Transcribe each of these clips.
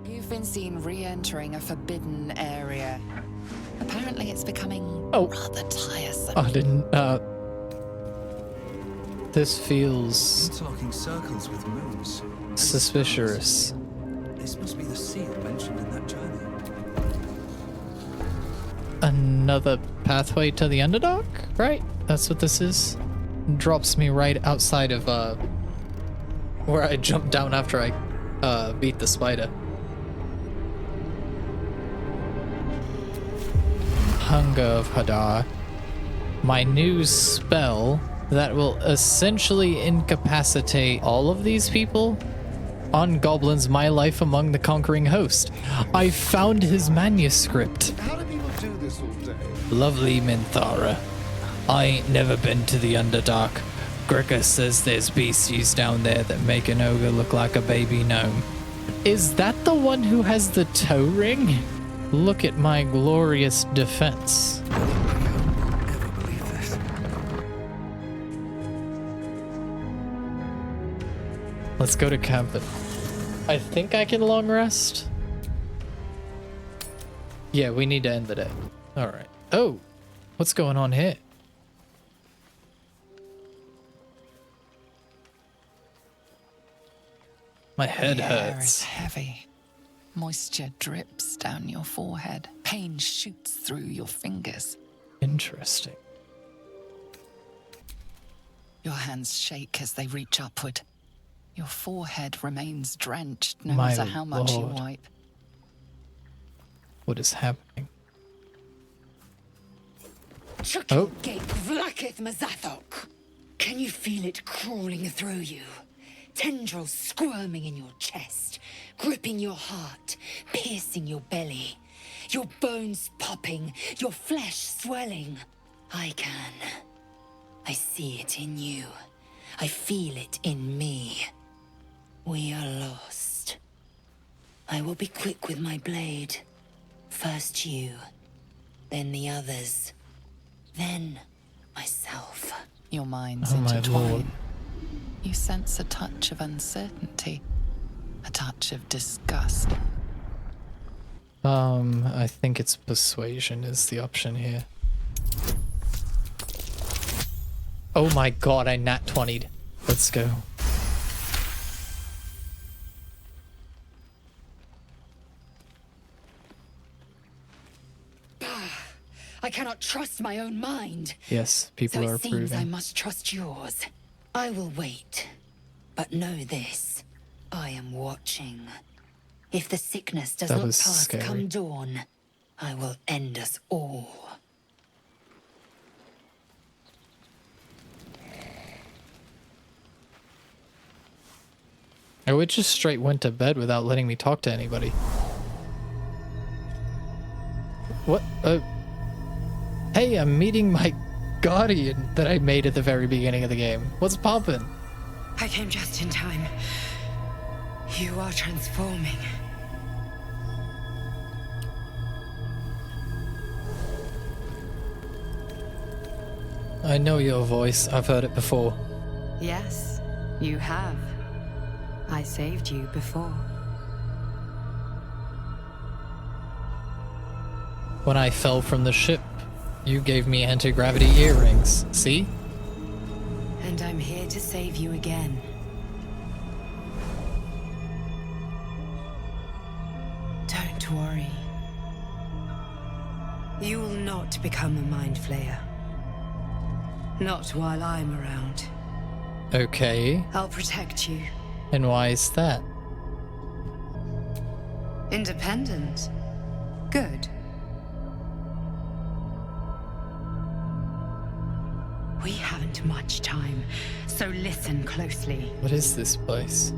You've been seen re-entering a forbidden area. Apparently it's becoming rather tiresome. I didn't, this feels Interlocking circles with moons. suspicious. This must be the seal mentioned in that journey. Another pathway to the Underdark, right? That's what this is. Drops me right outside of where I jumped down after I beat the spider. Hunger of Hadar. My new spell that will essentially incapacitate all of these people. On Goblins, My Life Among the Conquering Host. I found his manuscript. How do people do this all day? Lovely Minthara. I ain't never been to the Underdark. Gregor says there's beasties down there that make an ogre look like a baby gnome. Is that the one who has the toe ring? Look at my glorious defense. I can't ever believe this. Let's go to camp. I think I can long rest. Yeah, we need to end the day. All right. Oh, what's going on here? My head The air hurts. is heavy. Moisture drips down your forehead. Pain shoots through your fingers. Interesting. Your hands shake as they reach upward. Your forehead remains drenched no My matter how much you lord. wipe. What is happening? Chucky gate vlaketh mazathok. Can you feel it crawling through you? Tendrils squirming in your chest, gripping your heart, piercing your belly. Your bones popping, your flesh swelling. I can. I see it in you. I feel it in me. We are lost. I will be quick with my blade. First you, then the others, then myself. Your minds Oh my intertwine. lord. You sense a touch of uncertainty, a touch of disgust. I think it's persuasion is the option here. Oh my god, I nat 20'd. Let's go. I cannot trust my own mind. Yes, people So are it seems I approving. must trust yours. I will wait. But know this. I am watching. If the sickness does That not was pass scary. come dawn, I will end us all. I would just straight went to bed without letting me talk to anybody. What? Hey, I'm meeting my guardian that I made at the very beginning of the game. What's poppin'? I came just in time. You are transforming. I know your voice. I've heard it before. Yes, you have. I saved you before. When I fell from the ship, you gave me anti-gravity earrings. See? And I'm here to save you again. Don't worry. You will not become a mind flayer. Not while I'm around. Okay. I'll protect you. And why is that? Independent. Good. We haven't much time, so listen closely. What is this place?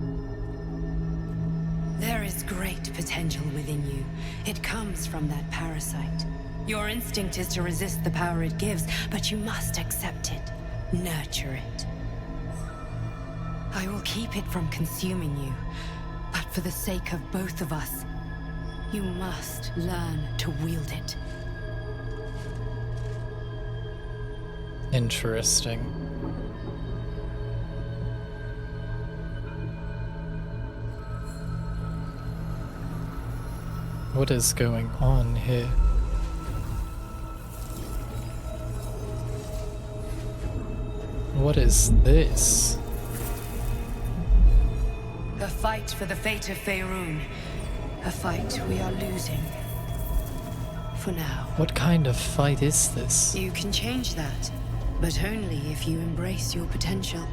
There is great potential within you. It comes from that parasite. Your instinct is to resist the power it gives, but you must accept it. Nurture it. I will keep it from consuming you, but for the sake of both of us, you must learn to wield it. Interesting. What is going on here? What is this? The fight for the fate of Faerun. A fight we are losing. For now. What kind of fight is this? You can change that, but only if you embrace your potential.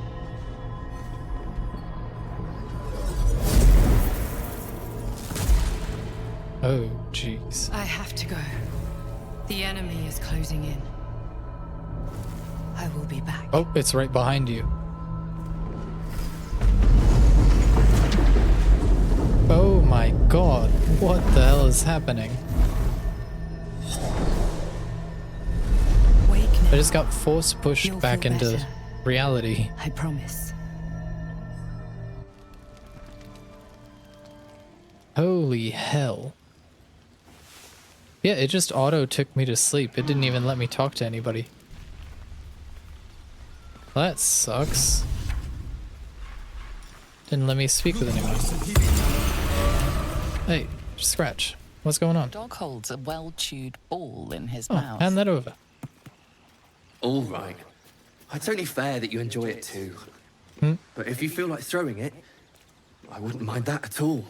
Oh, jeez. I have to go. The enemy is closing in. I will be back. Oh, it's right behind you. Oh my god, what the hell is happening? Wake now. I just got force pushed You'll back feel into better. reality. I promise. Holy hell. Yeah, it just auto took me to sleep. It didn't even let me talk to anybody. That sucks. Didn't let me speak with anyone. Hey, Scratch. What's going on? Dog holds a well-chewed ball in his Oh, mouth. hand that over. All right. It's only fair that you enjoy it too. But if you feel like throwing it, I wouldn't mind that at all.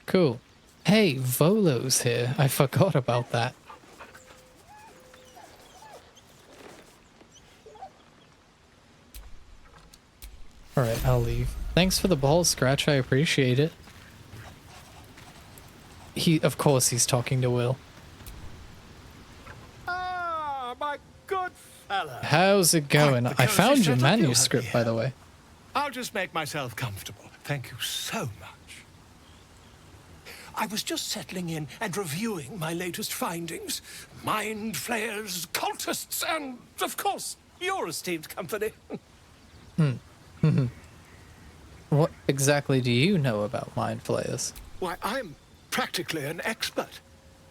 Cool. Hey, Volo's here. I forgot about that. Alright, I'll leave. Thanks for the ball, Scratch. I appreciate it. Of course he's talking to Will. Ah, my good fella. How's it going? Quite the I cozy found your setup you have manuscript, by here. the way. I'll just make myself comfortable. Thank you so much. I was just settling in and reviewing my latest findings. Mind flayers, cultists, and, of course, your esteemed company. What exactly do you know about mind flayers? Why, I'm practically an expert.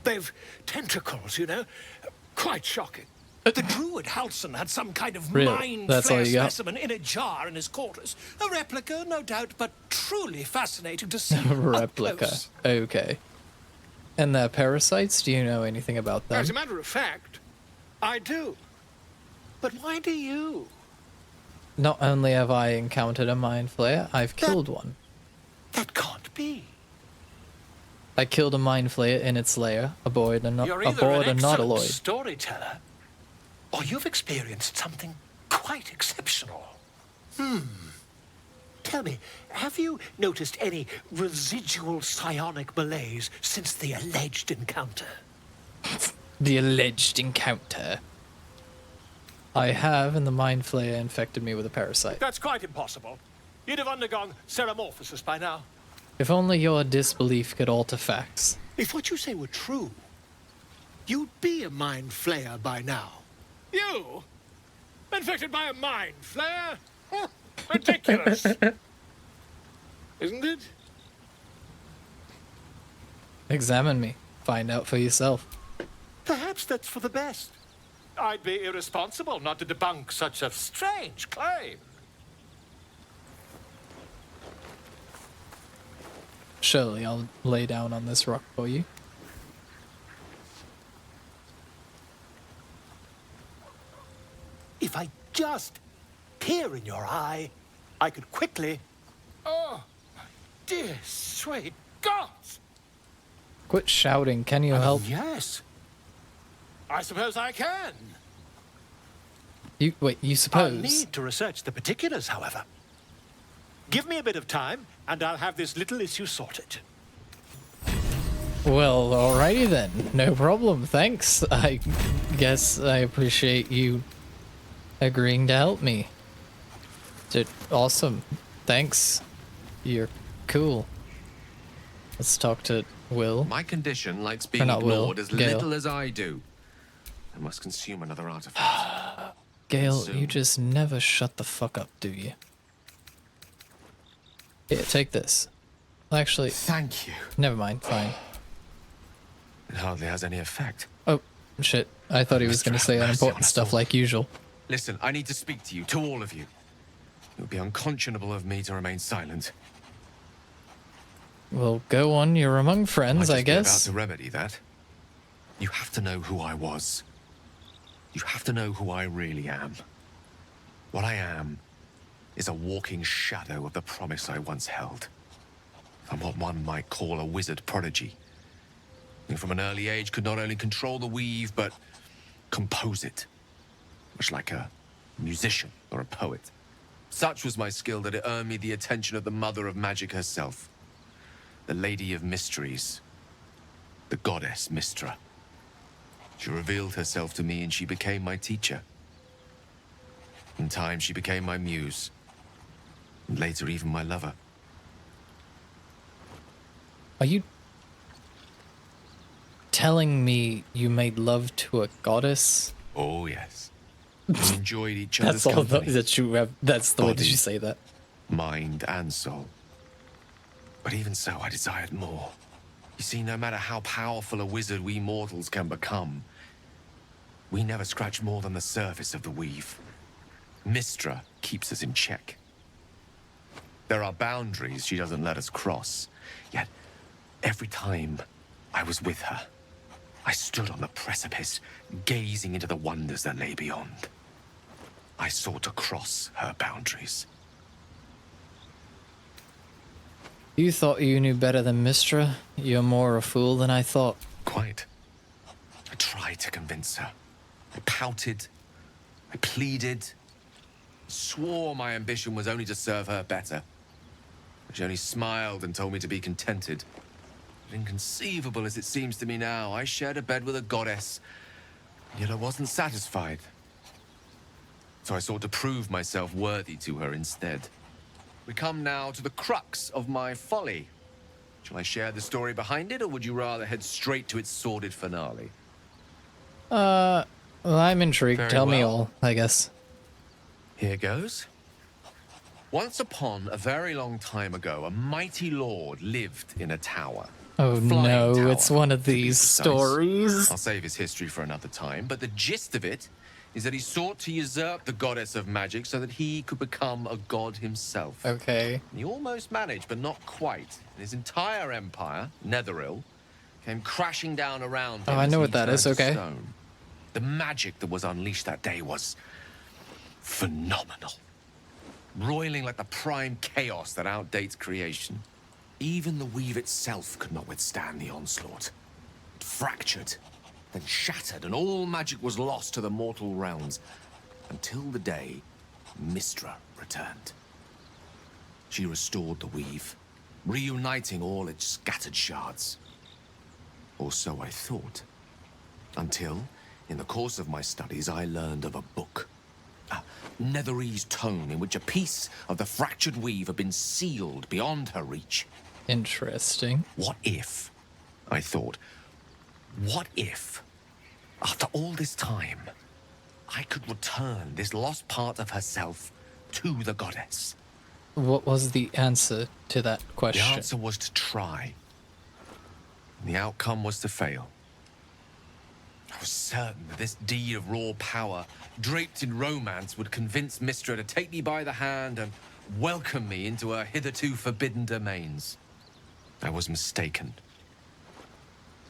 They've tentacles, you know? Quite shocking. The druid Halson had some kind of Really? mind That's all flare you got? specimen in a jar in his quarters. A replica, no doubt, but truly fascinating to see. Replica. Up close. Okay. And their parasites? Do you know anything about them? As a matter of fact, I do. But why do you? Not only have I encountered a mind flayer, I've killed one. That can't be. I killed a mind flayer in its lair, aboard and You're either aboard an a excellent nautiloid. storyteller, or you've experienced something quite exceptional. Tell me, have you noticed any residual psionic malaise since the alleged encounter? The alleged encounter. I have, and the mind flayer infected me with a parasite. That's quite impossible. You'd have undergone ceramorphosis by now. If only your disbelief could alter facts. If what you say were true, you'd be a mind flayer by now. You? Infected by a mind flayer? Ridiculous. Isn't it? Examine me. Find out for yourself. Perhaps that's for the best. I'd be irresponsible not to debunk such a strange claim. Surely I'll lay down on this rock for you. If I just peer in your eye, I could quickly... Oh, my dear sweet gods! Quit shouting. Can you help? Yes. I suppose I can. You I'll suppose? need to research the particulars, however. Give me a bit of time, and I'll have this little issue sorted. Well, alrighty then. No problem. Thanks. I guess I appreciate you agreeing to help me. Dude, awesome. Thanks. You're cool. Let's talk to Will. My condition likes being not Will, ignored as Gale. little as I do. I must consume another artifact. Gale, Soon. you just never shut the fuck up, do you? Here, take this. Actually, Thank you. never mind. Fine. It hardly has any effect. Oh, shit. I thought he was going to say Mercy on unimportant us stuff all. like usual. Listen, I need to speak to you, to all of you. It would be unconscionable of me to remain silent. Well, go on. You're among friends, I Might just be about guess. to remedy that. You have to know who I was. You have to know who I really am. What I am is a walking shadow of the promise I once held. I'm what one might call a wizard prodigy. And from an early age could not only control the weave, but compose it. Much like a musician or a poet. Such was my skill that it earned me the attention of the mother of magic herself. The Lady of Mysteries. The goddess Mystra. She revealed herself to me and she became my teacher. In time, she became my muse. And later, even my lover. Are you telling me you made love to a goddess? Oh, yes. We enjoyed each other's That's all. company. That's true. That's the way that Body. you say that. Mind and soul. But even so, I desired more. You see, no matter how powerful a wizard we mortals can become, we never scratch more than the surface of the weave. Mystra keeps us in check. There are boundaries she doesn't let us cross. Yet, every time I was with her, I stood on the precipice, gazing into the wonders that lay beyond. I sought to cross her boundaries. You thought you knew better than Mystra? You're more a fool than I thought. Quite. I tried to convince her. I pouted. I pleaded. Swore my ambition was only to serve her better. But she only smiled and told me to be contented. But inconceivable as it seems to me now, I shared a bed with a goddess, yet I wasn't satisfied. So I sought to prove myself worthy to her instead. We come now to the crux of my folly. Shall I share the story behind it, or would you rather head straight to its sordid finale? Well, I'm intrigued. Very Tell me well. all, I guess. Here goes. Once upon a very long time ago, a mighty lord lived in a tower. Oh A flying no, tower, it's one of to be these precise. stories. I'll save his history for another time, but the gist of it is that he sought to usurp the goddess of magic so that he could become a god himself. Okay. He almost managed, but not quite. And his entire empire, Netheril, came crashing down around him. Oh, I know as what he that is, turned to okay. stone. The magic that was unleashed that day was phenomenal. Roiling like the prime chaos that outdates creation. Even the weave itself could not withstand the onslaught. It fractured, then shattered, and all magic was lost to the mortal realms. Until the day Mystra returned. She restored the weave, reuniting all its scattered shards. Or so I thought. Until, in the course of my studies, I learned of a book. A Netherese tome in which a piece of the fractured weave had been sealed beyond her reach. Interesting. What if, I thought, what if, after all this time, I could return this lost part of herself to the goddess? What was the answer to that The question? answer was to try. And the outcome was to fail. I was certain that this deed of raw power, draped in romance, would convince Mystra to take me by the hand and welcome me into her hitherto forbidden domains. I was mistaken.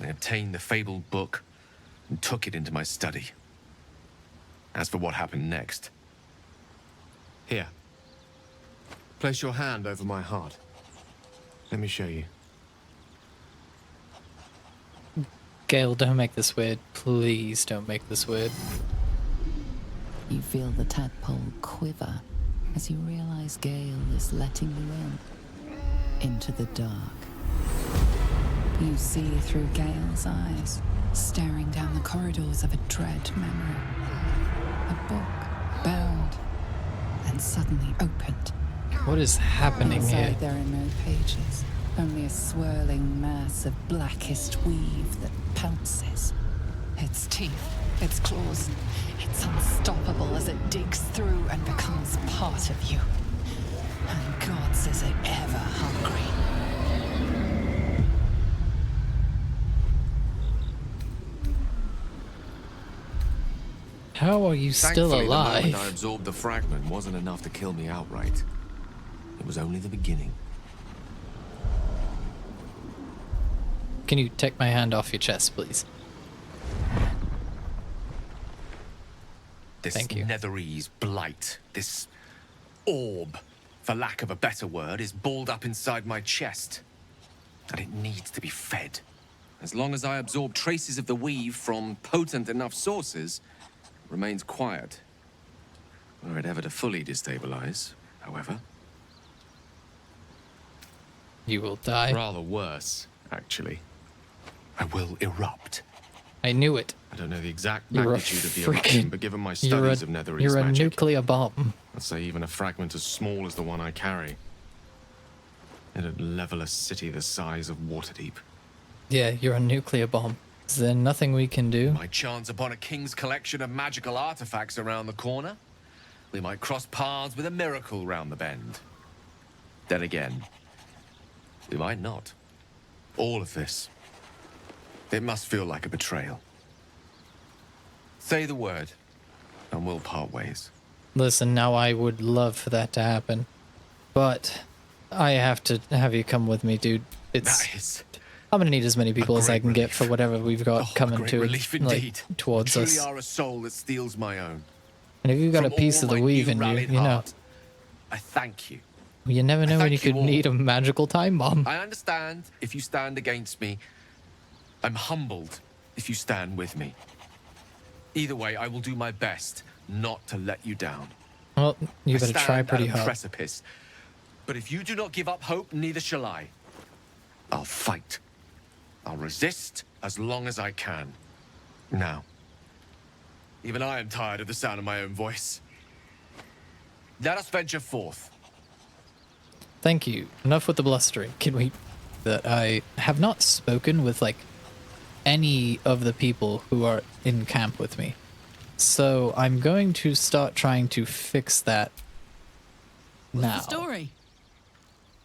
I obtained the fabled book and took it into my study. As for what happened next... Here. Place your hand over my heart. Let me show you. Gale, don't make this weird. Please don't make this weird. You feel the tadpole quiver as you realize Gale is letting you into the dark. You see through Gale's eyes, staring down the corridors of a dread memory. A book, bound, and suddenly opened. What is happening here? Inside there are no pages, only a swirling mass of blackest weave that pounces. Its teeth, its claws, it's unstoppable as it digs through and becomes part of you. And gods, is it ever hungry. How are you still Thankfully, the moment I alive? absorbed the fragment wasn't enough to kill me outright. It was only the beginning. Can you take my hand off your chest, please? This Thank you. Netherese blight, this orb, for lack of a better word, is balled up inside my chest. And it needs to be fed. As long as I absorb traces of the weave from potent enough sources, it remains quiet. Were it ever to fully destabilize, however. You will die. Rather worse, actually. I will erupt. I knew it. I don't know the exact You're a magnitude of the eruption, but given my studies of Netherese You're a magic, nuclear bomb. I'd say even a fragment as small as the one I carry. It'd level a city the size of Waterdeep. Yeah, you're a nuclear bomb. Is there nothing we can do? Might chance upon a king's collection of magical artifacts around the corner. We might cross paths with a miracle round the bend. Then again, we might not. All of this. It must feel like a betrayal. Say the word, and we'll part ways. Listen, now I would love for that to happen, but I have to have you come with me, dude. It's That is I'm gonna need as many people as I great can get relief. for whatever we've got a coming great to relief like indeed. towards You us. truly are a soul that steals my own. And if you've got a From piece all of the my weave new in you, rallied you know, heart, I thank you. you never know when thank you could you all. need a magical time bomb. I understand if you stand against me. I'm humbled if you stand with me. Either way, I will do my best not to let you down. Well, you I better stand try pretty at a hard. precipice. But if you do not give up hope, neither shall I. I'll fight. I'll resist as long as I can. Now, even I am tired of the sound of my own voice. Let us venture forth. Thank you. Enough with the blustering. Can we... That I have not spoken with, like, any of the people who are in camp with me. So I'm going to start trying to fix that now. What's the story?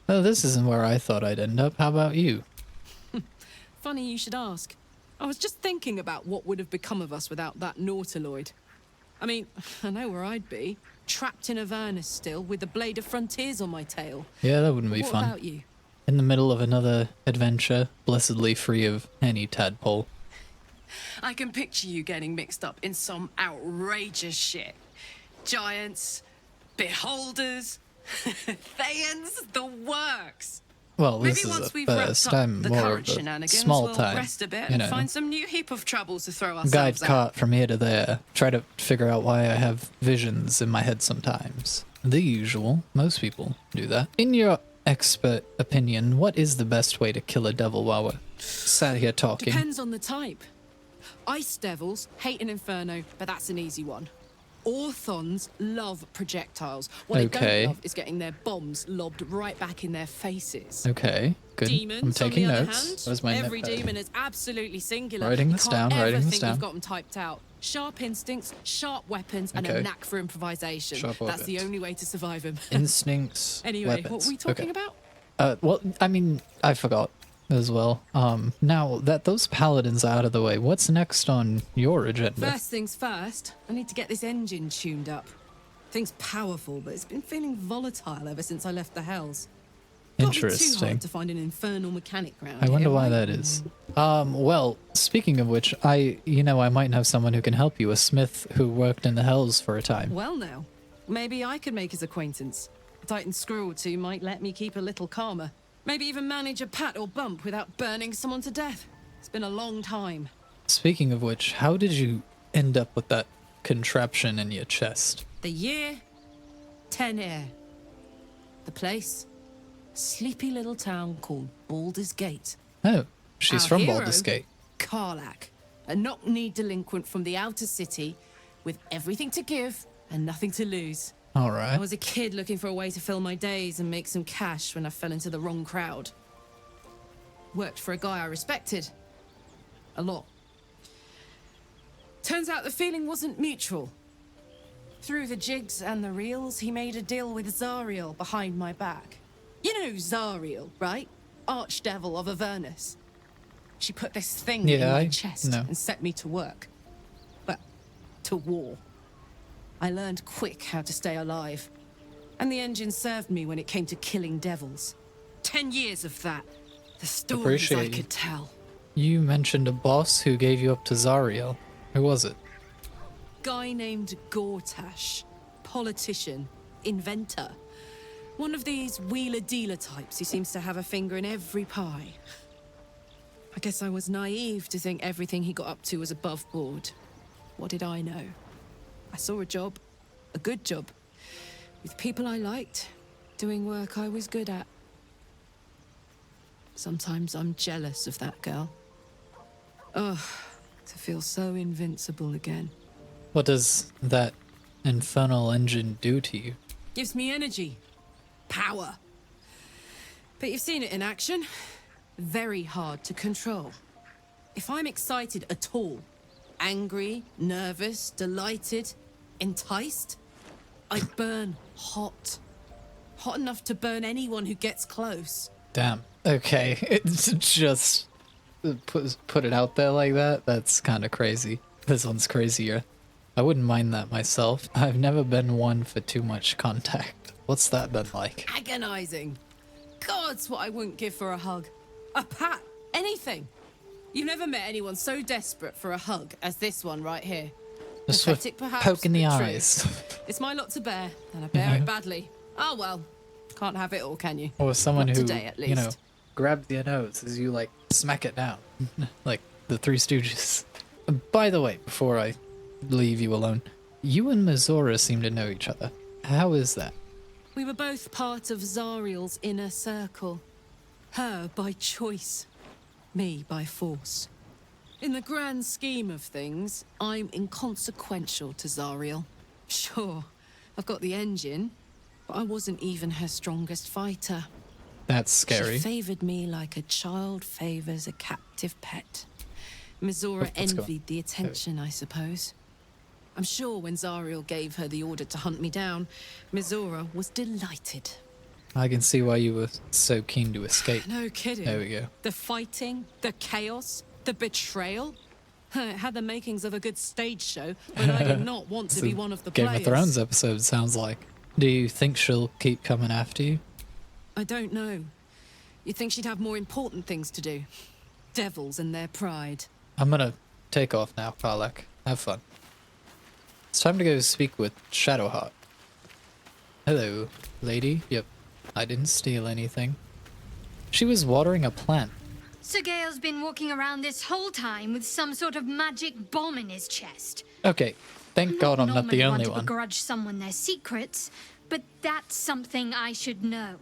Oh, this isn't where I thought I'd end up. How about you? Funny you should ask. I was just thinking about what would have become of us without that Nautiloid. I mean, I know where I'd be. Trapped in Avernus still, with the Blade of Frontiers on my tail. Yeah, that wouldn't be What fun. about you? In the middle of another adventure, blessedly free of any tadpole. I can picture you getting mixed up in some outrageous shit. Giants, beholders, Thayans, the works. Well, Maybe this is once a we've first. wrapped up I'm the more current of a shenanigans, small we'll time. rest a bit You and know, find some new heap of troubles to throw ourselves guide at. cart from here to there. Try to figure out why I have visions in my head sometimes. The usual. Most people do that. In your expert opinion, what is the best way to kill a devil while we're sat here talking? Depends on the type. Ice devils hate an inferno, but that's an easy one. Orthons love projectiles. What they Okay. don't love is getting their bombs lobbed right back in their faces. Okay, good. Demons, I'm taking on the notes. other hand, Where's my every notepad? demon is absolutely singular. Writing You this can't down, ever writing this think down. You've got them typed out. Sharp instincts, sharp weapons, and Okay. a knack for improvisation. Sharp That's the weapons. only way to survive them. Instincts. Anyway, weapons. what were we talking Okay. about? Well, I mean, I forgot as well. Now that those paladins are out of the way, what's next on your agenda? First things first, I need to get this engine tuned up. Thing's powerful, but it's been feeling volatile ever since I left the Hells. Can't be too Interesting. hard to find an infernal mechanic round I wonder here, why right? that is. Well, speaking of which, I might know someone who can help you, a smith who worked in the Hells for a time. Well now, maybe I could make his acquaintance. A Titan screw or two might let me keep a little calmer. Maybe even manage a pat or bump without burning someone to death. It's been a long time. Speaking of which, how did you end up with that contraption in your chest? The year, 10 air. The place, sleepy little town called Baldur's Gate. Oh, she's Our from hero, Baldur's Gate. Karlak, a knock-knee delinquent from the outer city with everything to give and nothing to lose. All I right. was a kid looking for a way to fill my days and make some cash when I fell into the wrong crowd. Worked for a guy I respected. A lot. Turns out the feeling wasn't mutual. Through the jigs and the reels, he made a deal with Zariel behind my back. You know Zariel, right? Archdevil of Avernus. She put this thing in Yeah, my I chest know. and set me to work. Well, to war. I learned quick how to stay alive. And the engine served me when it came to killing devils. 10 years of that. The stories I Appreciate you. could tell. You mentioned a boss who gave you up to Zariel. Who was it? Guy named Gortash. Politician. Inventor. One of these wheeler-dealer types who seems to have a finger in every pie. I guess I was naive to think everything he got up to was above board. What did I know? I saw a job. A good job. With people I liked. Doing work I was good at. Sometimes I'm jealous of that girl. Ugh, to feel so invincible again. What does that infernal engine do to you? Gives me energy. Power. But you've seen it in action. Very hard to control. If I'm excited at all, angry, nervous, delighted, enticed, I burn hot. Hot enough to burn anyone who gets close. Damn. Okay, it's just put it out there like that. That's kind of crazy. This one's crazier. I wouldn't mind that myself. I've never been one for too much contact. What's that been like? Agonizing. God's what I wouldn't give for a hug. A pat. Anything. You've never met anyone so desperate for a hug as this one right here. Just with Pathetic, perhaps, poke in the but true. eyes. It's my lot to bear, and I bear it badly. Oh well. Can't have it all, can you? Or someone Not who, today, at you know, least. grabs your nose as you, like, smack it down. Like the Three Stooges. By the way, before I leave you alone, you and Minthara seem to know each other. How is that? We were both part of Zariel's inner circle. Her by choice, me by force. In the grand scheme of things, I'm inconsequential to Zariel. Sure, I've got the engine, but I wasn't even her strongest fighter. That's scary. She favored me like a child favors a captive pet. Minthara Let's go. envied the attention, I suppose. I'm sure when Zariel gave her the order to hunt me down, Minthara was delighted. I can see why you were so keen to escape. No kidding. There we go. The fighting, the chaos, the betrayal. It had the makings of a good stage show, but I did not want to be one of the Game players. of Thrones episode sounds like. Do you think she'll keep coming after you? I don't know. You'd think she'd have more important things to do. Devils and their pride. I'm gonna take off now, Karlak. Have fun. It's time to go speak with Shadowheart. Hello, lady. Yep, I didn't steal anything. She was watering a plant. Sir Gale's been walking around this whole time with some sort of magic bomb in his chest. Okay, thank God I'm not the only to one. begrudge someone their secrets, but that's something I should know.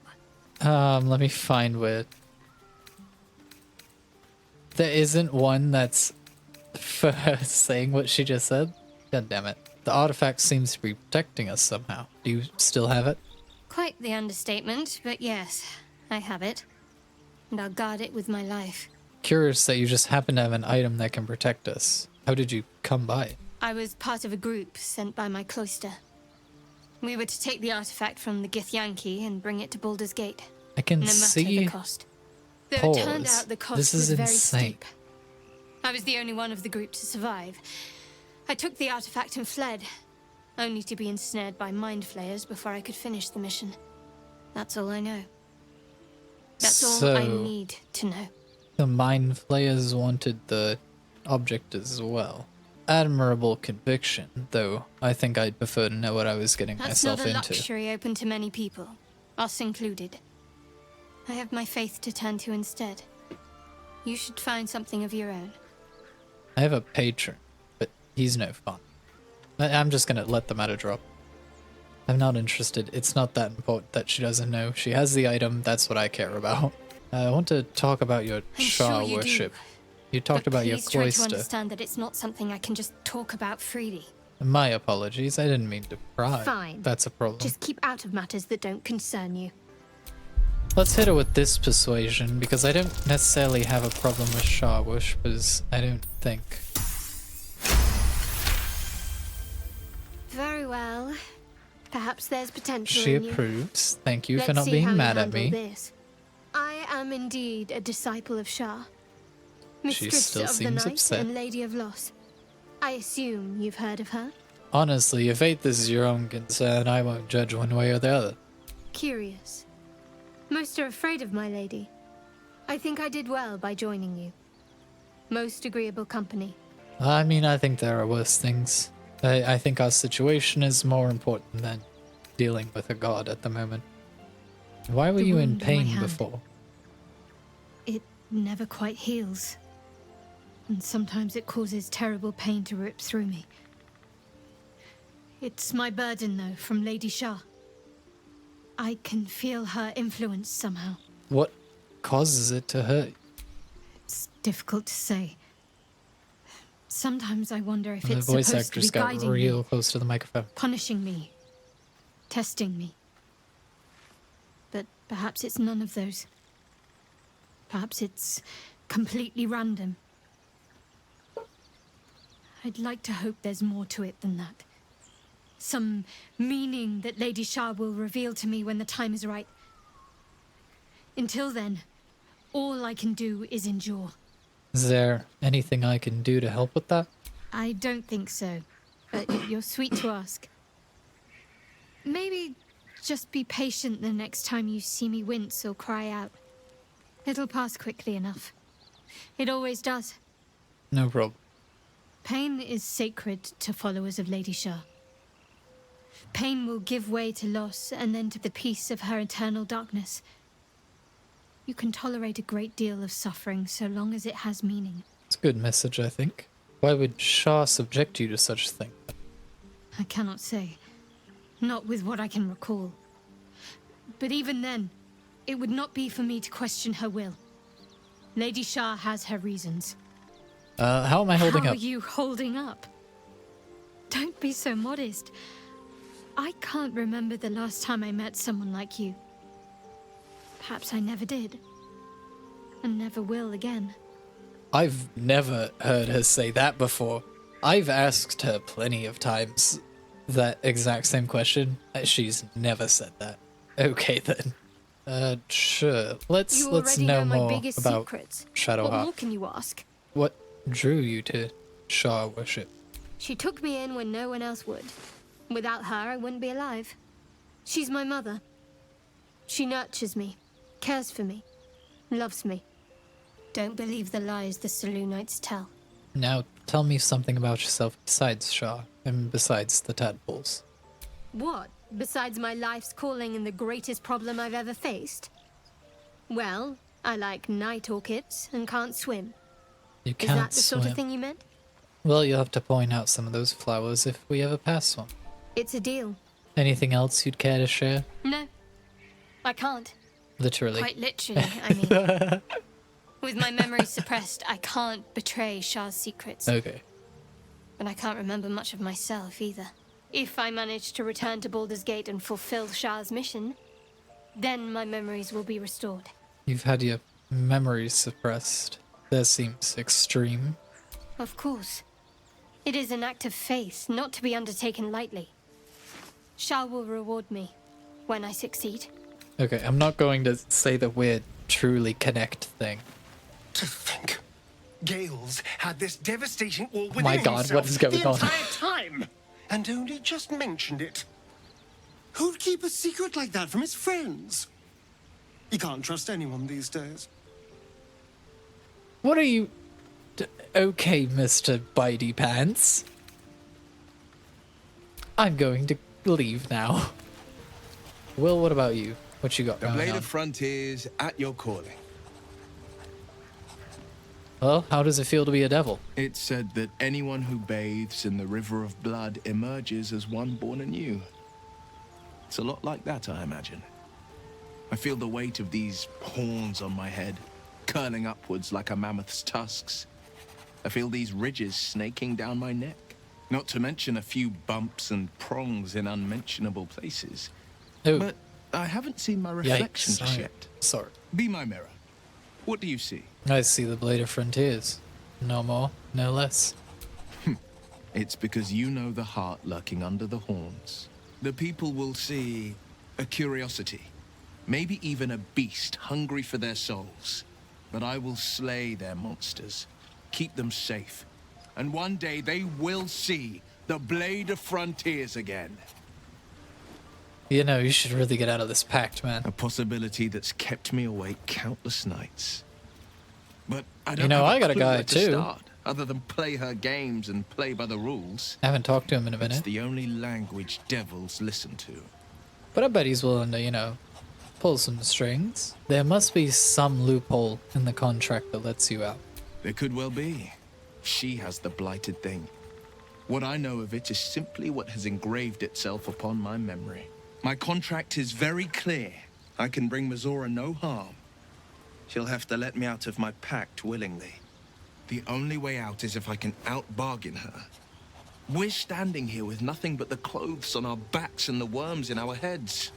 Let me find where... There isn't one that's for her saying what she just said? God damn it. The artifact seems to be protecting us somehow. Do you still have it? Quite the understatement, but yes, I have it. And I'll guard it with my life. Curious that you just happen to have an item that can protect us. How did you come by it? I was part of a group sent by my cloister. We were to take the artifact from the Githyanki and bring it to Baldur's Gate. I can No matter see... the cost. Though it turned Pause. out the cost This is was very insane. steep. I was the only one of the group to survive. I took the artifact and fled, only to be ensnared by mind flayers before I could finish the mission. That's all I know. That's all I need to know. The Mind Flayers wanted the object as well. Admirable conviction, though I think I'd prefer to know what I was getting That's myself not a into. luxury open to many people, us included. I have my faith to turn to instead. You should find something of your own. I have a patron, but he's no fun. I'm just gonna let the matter drop. I'm not interested. It's not that important that she doesn't know. She has the item, that's what I care about. I want to talk about your I'm Shah sure you do. worship. You talked But about your please try to cloister. understand that it's not something I can just talk about freely. My apologies, I didn't mean to pry. Fine. That's a problem. Just keep out of matters that don't concern you. Let's hit her with this persuasion, because I don't necessarily have a problem with Shah worshippers, I don't think. Very well. Perhaps there's potential She in you. approves. Thank you for Let's not see being how you mad at handle me. This. I am indeed a disciple of Shah. Mistress still of the seems Night upset. and Lady of Loss. I assume you've heard of her? Honestly, if faith is your own concern, I won't judge one way or the other. Curious. Most are afraid of my lady. I think I did well by joining you. Most agreeable company. I mean, I think there are worse things. I think our situation is more important than dealing with a god at the moment. Why were The you in wound in my pain hand. before? It never quite heals. And sometimes it causes terrible pain to rip through me. It's my burden, though, from Lady Shah. I can feel her influence somehow. What causes it to hurt? It's difficult to say. Sometimes I wonder if The it's voice supposed to actress be got guiding real me, close to the microphone. punishing me, testing me. But perhaps it's none of those. Perhaps it's completely random. I'd like to hope there's more to it than that. Some meaning that Lady Shah will reveal to me when the time is right. Until then, all I can do is endure. Is there anything I can do to help with that? I don't think so, but you're sweet to ask. Maybe just be patient the next time you see me wince or cry out. It'll pass quickly enough. It always does. No problem. Pain is sacred to followers of Lady Shah. Pain will give way to loss and then to the peace of her eternal darkness. You can tolerate a great deal of suffering so long as it has meaning. It's a good message, I think. Why would Shah subject you to such a thing? I cannot say. Not with what I can recall. But even then, it would not be for me to question her will. Lady Shah has her reasons. How am I holding How up? are you holding up? Don't be so modest. I can't remember the last time I met someone like you. Perhaps I never did. And never will again. I've never heard her say that before. I've asked her plenty of times that exact same question. She's never said that. Okay then. Sure. Let's You already know know my more biggest about secrets. Shadowheart. What more can you ask? What drew you to Shah worship? She took me in when no one else would. Without her, I wouldn't be alive. She's my mother. She nurtures me, cares for me, loves me. Don't believe the lies the Selûnites tell. Now, tell me something about yourself besides Shah, and besides the tadpoles. What, besides my life's calling and the greatest problem I've ever faced? Well, I like night orchids and can't swim. You Is can't that the swim. sort of thing you meant? Well, you'll have to point out some of those flowers if we ever pass one. It's a deal. Anything else you'd care to share? No, I can't. Literally. Quite literally, I mean. With my memory suppressed, I can't betray Shah's secrets. Okay. But I can't remember much of myself either. If I manage to return to Baldur's Gate and fulfill Shah's mission, then my memories will be restored. You've had your memories suppressed. That seems extreme. Of course. It is an act of faith, not to be undertaken lightly. Shah will reward me when I succeed. Okay, I'm not going to say the weird truly connect thing. To think, Gales had this devastating all within My God, himself what is going the on? entire time, and only just mentioned it. Who'd keep a secret like that from his friends? You can't trust anyone these days. What are you... Okay, Mr. Bitey Pants. I'm going to leave now. Will, what about you? What you got The going Blade on? of Frontiers at your calling. Well, how does it feel to be a devil? It's said that anyone who bathes in the river of blood emerges as one born anew. It's a lot like that, I imagine. I feel the weight of these horns on my head, curling upwards like a mammoth's tusks. I feel these ridges snaking down my neck, not to mention a few bumps and prongs in unmentionable places. Oh, But I haven't seen my reflection yikes. just yet. Sorry. Be my mirror. What do you see? I see the Blade of Frontiers. No more, no less. It's because you know the heart lurking under the horns. The people will see a curiosity, maybe even a beast hungry for their souls. But I will slay their monsters, keep them safe, and one day they will see the Blade of Frontiers again. You know, you should really get out of this pact, man. A possibility that's kept me awake countless nights. But I don't You know, have I got a clue guy where to too. start, other than play her games and play by the rules. I haven't talked to him in a It's minute. the only language devils listen to. But I bet he's willing to, you know, pull some strings. There must be some loophole in the contract that lets you out. There could well be. She has the blighted thing. What I know of it is simply what has engraved itself upon my memory. My contract is very clear. I can bring Minthara no harm. She'll have to let me out of my pact willingly. The only way out is if I can out-bargain her. We're standing here with nothing but the clothes on our backs and the worms in our heads.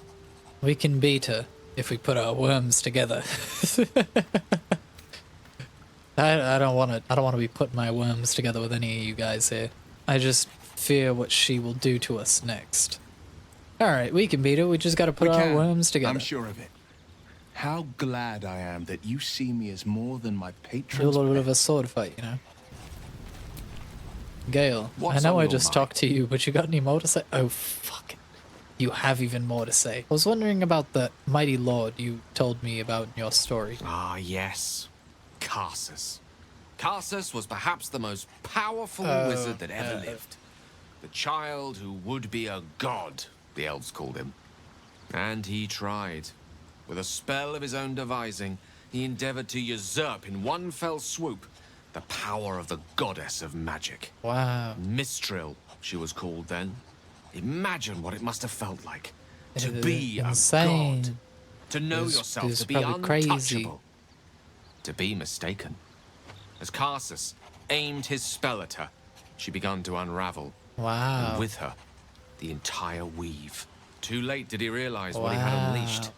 We can beat her if we put our worms together. I don't want to be putting my worms together with any of you guys here. I just fear what she will do to us next. All right, we can beat her. We just got to put our worms together. I'm sure of it. How glad I am that you see me as more than my Do a patron's little bit of pet. a sword fight, you know. Gale, What's I know on I your just mind? talked to you, but you got any more to say? Oh, fuck. You have even more to say. I was wondering about the mighty lord you told me about in your story. Ah, yes. Karsus. Karsus was perhaps the most powerful wizard that ever lived. The child who would be a god, the elves called him. And he tried. With a spell of his own devising, he endeavored to usurp in one fell swoop the power of the goddess of magic. Wow. Mistral, she was called then. Imagine what it must have felt like to It be is a insane. god. To know It yourself was to be probably crazy. untouchable. To be mistaken. As Karsus aimed his spell at her, she began to unravel. Wow. And with her, the entire weave. Too late did he realize what he had unleashed.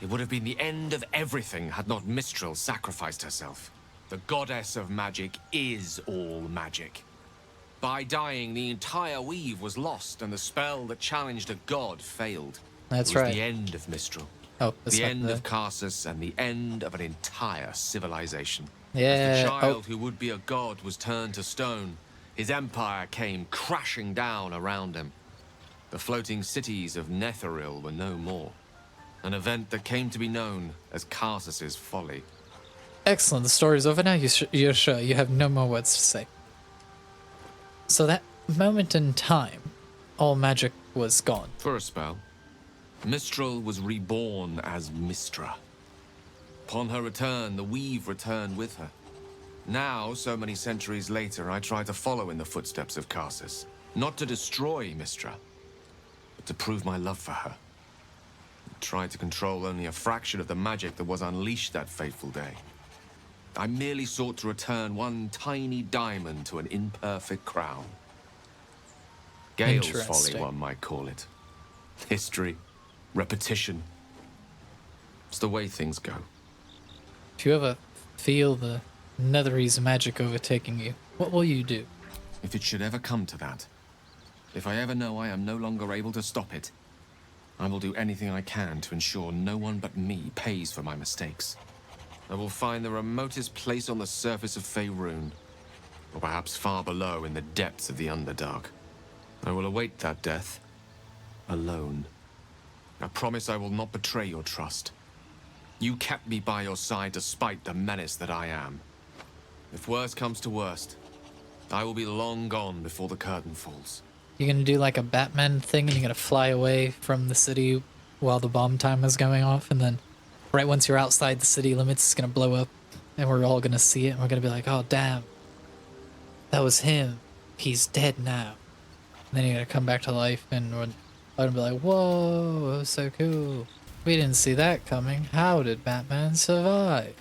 It would have been the end of everything had not Mistral sacrificed herself. The goddess of magic is all magic. By dying, the entire weave was lost, and the spell that challenged a god failed. That's It was right. the end of Mistral. Oh, that's The not end the- of Karsus and the end of an entire civilization. As Yeah. the child Oh, who would be a god was turned to stone, his empire came crashing down around him. The floating cities of Netheril were no more. An event that came to be known as Karsus's folly. excellent. The story's over now. You're sure? You have no more words to say. So that moment in time, all magic was gone. For a spell, Mistral was reborn as Mistra. Upon her return, the weave returned with her. Now, so many centuries later, I try to follow in the footsteps of Karsus. Not to destroy Mistra, but to prove my love for her. I tried to control only a fraction of the magic that was unleashed that fateful day. I merely sought to return one tiny diamond to an imperfect crown. Gale's folly, Interesting. one might call it. History, repetition. It's the way things go. If you ever feel the Netherese magic overtaking you, what will you do? If it should ever come to that, if I ever know I am no longer able to stop it, I will do anything I can to ensure no one but me pays for my mistakes. I will find the remotest place on the surface of Faerun, or perhaps far below in the depths of the Underdark. I will await that death, alone. I promise I will not betray your trust. You kept me by your side despite the menace that I am. If worst comes to worst, I will be long gone before the curtain falls. You're gonna do like a Batman thing and you're gonna fly away from the city while the bomb timer's going off, and then right once you're outside the city limits, it's gonna blow up and we're all gonna see it and we're gonna be like, oh damn, that was him. He's dead now. And then you're gonna come back to life and we're gonna be like, whoa, that was so cool. We didn't see that coming. How did Batman survive?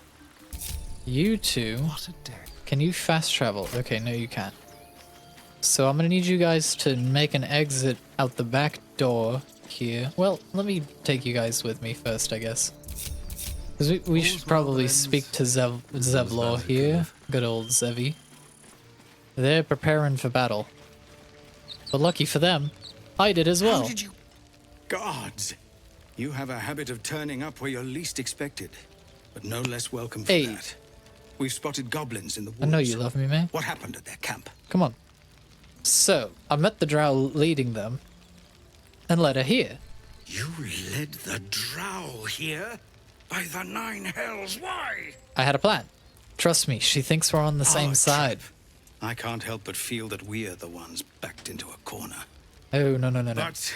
You two, What a day. can you fast travel? Okay, no you can't. So I'm gonna need you guys to make an exit out the back door here. Well, let me take you guys with me first, I guess. Because we should probably speak to Zevlor here. Good old Zevi. They're preparing for battle. But lucky for them, I did as well. How did you... Gods! You have a habit of turning up where you're least expected, but no less welcome for Hey. that. We've spotted goblins in the woods. I know you love me, man. What happened at their camp? Come on. So, I met the drow leading them, and led her here. You led the drow here? By the nine hells, why? I had a plan. Trust me, she thinks we're on the same Our side. trip. I can't help but feel that we're the ones backed into a corner. Oh, no. But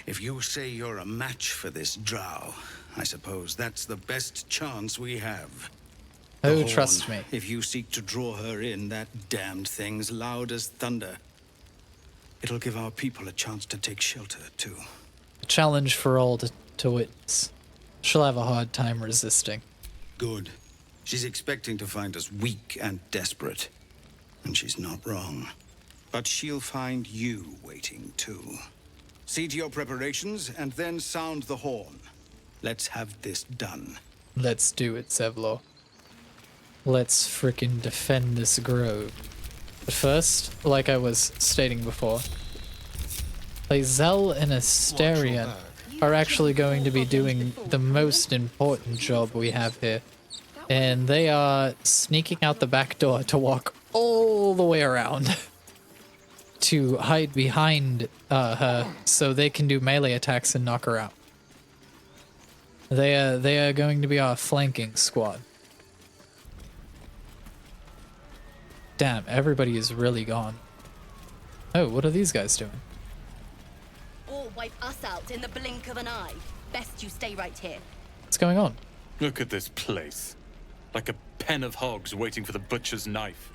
if you say you're a match for this drow, I suppose that's the best chance we have. The Oh, horn, trust me. If you seek to draw her in, that damned thing's loud as thunder. It'll give our people a chance to take shelter, too. A challenge for all to witness. She'll have a hard time resisting. Good. She's expecting to find us weak and desperate. And she's not wrong. But she'll find you waiting, too. See to your preparations, and then sound the horn. Let's have this done. Let's do it, Zevlor. Let's frickin' defend this grove. But first, like I was stating before, Lae'zel and Asterion are actually going to be doing the most important job we have here. And they are sneaking out the back door to walk all the way around to hide behind her so they can do melee attacks and knock her out. They are going to be our flanking squad. Damn, everybody is really gone. Oh, what are these guys doing? Or wipe us out in the blink of an eye. Best you stay right here. What's going on? Look at this place. Like a pen of hogs waiting for the butcher's knife.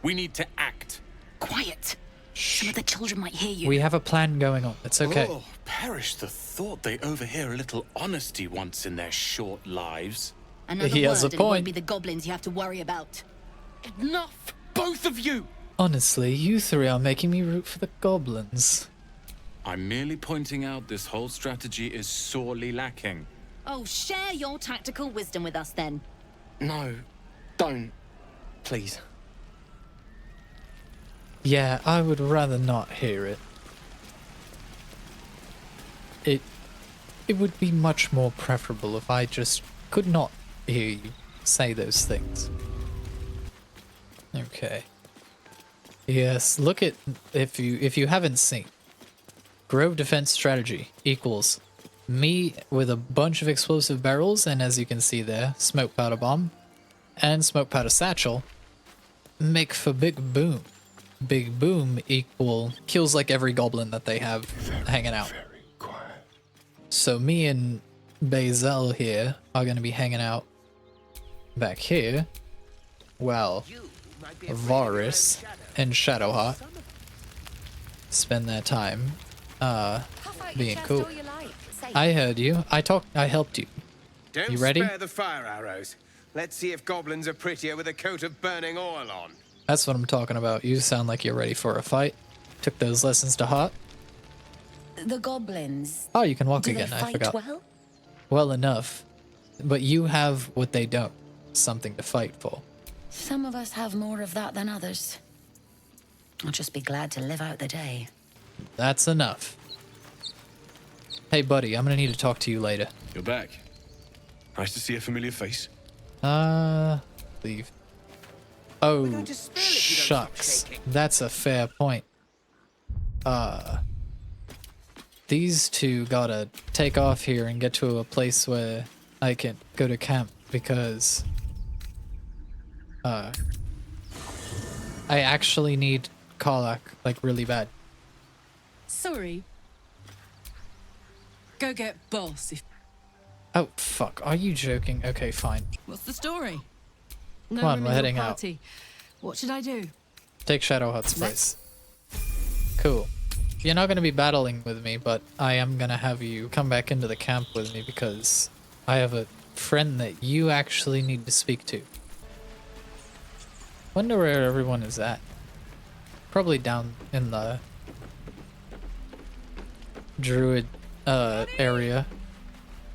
We need to act. Quiet. Some of the children might hear you. We have a plan going on. It's okay. Oh, perish the thought they overhear a little honesty once in their short lives. Another He has word a and it won't point. be the goblins you have to worry about. Enough! Both of you! Honestly, you three are making me root for the goblins. I'm merely pointing out this whole strategy is sorely lacking. Oh, share your tactical wisdom with us then. No, don't. Please. Yeah, I would rather not hear it. It would be much more preferable if I just could not hear you say those things. Okay. Yes, look at if you haven't seen. Grove defense strategy equals me with a bunch of explosive barrels, and as you can see there, smoke powder bomb and smoke powder satchel make for Big Boom. Big Boom equal kills like every goblin that they have hanging out. So me and Bazel here are going to be hanging out back here. Well, Varus and Shadowheart spend their time being cool. I heard you. I helped you. Don't You ready? spare the fire arrows. Let's see if goblins are prettier with a coat of burning oil on. That's what I'm talking about. You sound like you're ready for a fight. Took those lessons to heart. The goblins. Oh, you can walk Do again. they I fight forgot. well? Well enough. But you have what they don't. Something to fight for. Some of us have more of that than others. I'll just be glad to live out the day. That's enough. Hey, buddy, I'm gonna need to talk to you later. You're back. Nice to see a familiar face. Leave. Oh, shucks. That's a fair point. These two gotta take off here and get to a place where I can go to camp because, I actually need Karlach, like, really bad. Sorry. Go get boss. Oh, fuck. Are you joking? Okay, fine. What's the story? Come on, we're heading out. What should I do? Take Shadowheart's place. Cool. You're not going to be battling with me, but I am going to have you come back into the camp with me because I have a friend that you actually need to speak to. Wonder where everyone is at. Probably down in the druid area.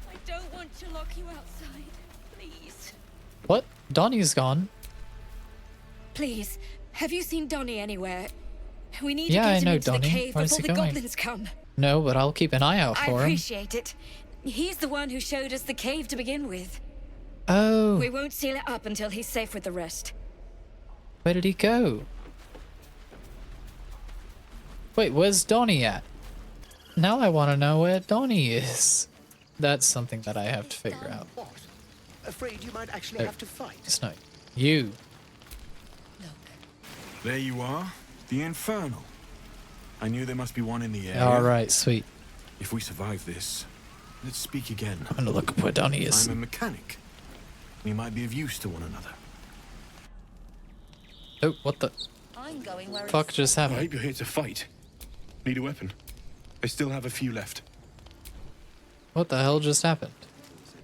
I don't want to lock you outside. Please. What? Donnie's gone. Please, have you seen Donnie anywhere? We need Yeah, to I get him know into the Donnie. cave Where's before he the going? goblins come. No, but I'll keep an eye out I for him. appreciate it. He's the one who showed us the cave to begin with. Oh, We won't seal it up until he's safe with the rest. where did he go? Wait, where's Donnie at? Now I want to know where Donnie is. That's something that I have to figure out. What? Afraid you might actually have to fight? It's not. You. There you are. The Infernal. I knew there must be one in the area. Alright, sweet. If we survive this, let's speak again. I'm gonna look up where Donnie is. I'm a mechanic. We might be of use to one another. Oh, what the fuck just I happened? hope you're here to fight. Need a weapon? I still have a few left. What the hell just happened?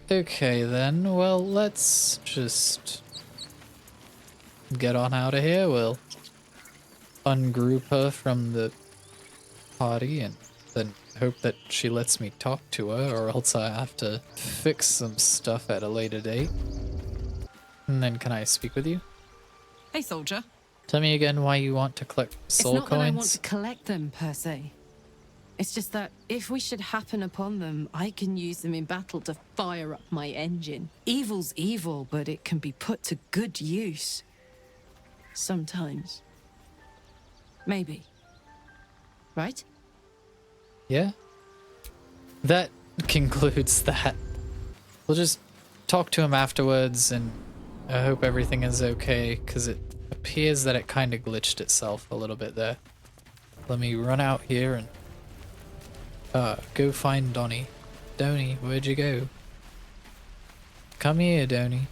Okay then, well, let's just get on out of here. We'll ungroup her from the party and then hope that she lets me talk to her, or else I have to fix some stuff at a later date. And then can I speak with you? Hey, soldier. Tell me again why you want to collect soul It's not that I want coins. to collect them, per se. It's just that if we should happen upon them, I can use them in battle to fire up my engine. Evil's evil, but it can be put to good use. Sometimes. Maybe. Right? Yeah. That concludes that. We'll just talk to him afterwards, and I hope everything is okay, because it appears that it kind of glitched itself a little bit there. Let me run out here and go find Donnie. Donnie, where'd you go? Come here, Donnie.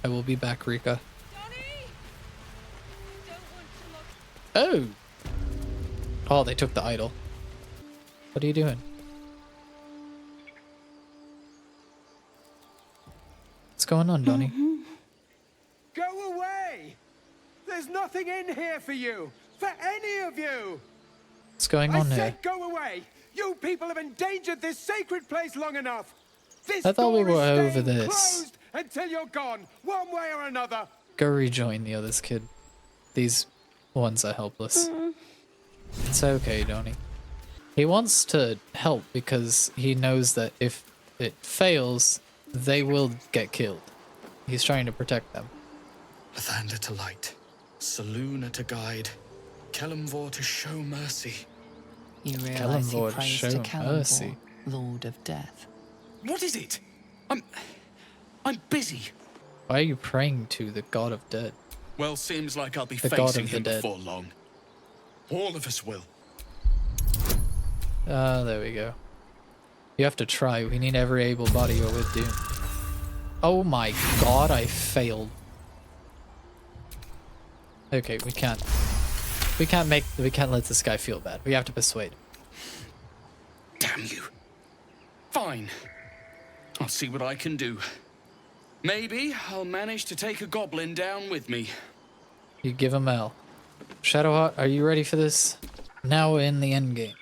I will be back, Rika. Oh! Oh, they took the idol. What are you doing? What's going on, Donnie? Go away! There's nothing in here for you! For any of you! What's going I on here? said go away! You people have endangered this sacred place long enough! This I thought we door is were over staying this. closed until you're gone, one way or another! Go rejoin the others, kid. These ones are helpless. It's okay, Donnie. He wants to help because he knows that if it fails, they will get killed. He's trying to protect them. Lathander to light, Selûne to guide, Kelemvor to show mercy. You realize he Kelemvor to prays show to Kelemvor, mercy. Lord of Death. What is it? I'm busy. Why are you praying to the god of dead? Well, seems like I'll be The god facing of the him dead. before long. All of us will. Ah, there we go. You have to try. We need every able body or we're doomed. Oh my god, I failed. Okay, we can't let this guy feel bad. We have to persuade. Damn you. Fine. I'll see what I can do. Maybe I'll manage to take a goblin down with me. You give him hell. Shadowheart, are you ready for this? Now we're in the endgame.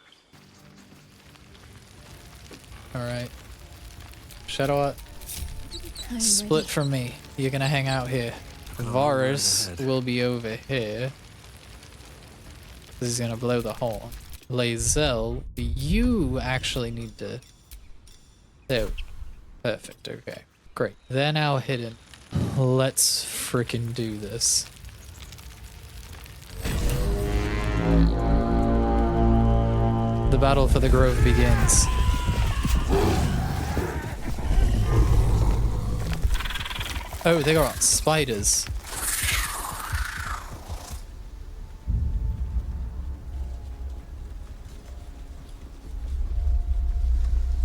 Alright. Shadowheart, split from me. You're gonna hang out here. Varus will be over here. He's gonna blow the horn. Lae'zel, you actually need to... There. Perfect, okay. Great. They're now hidden. Let's frickin' do this. The battle for the grove begins. Oh, they got spiders.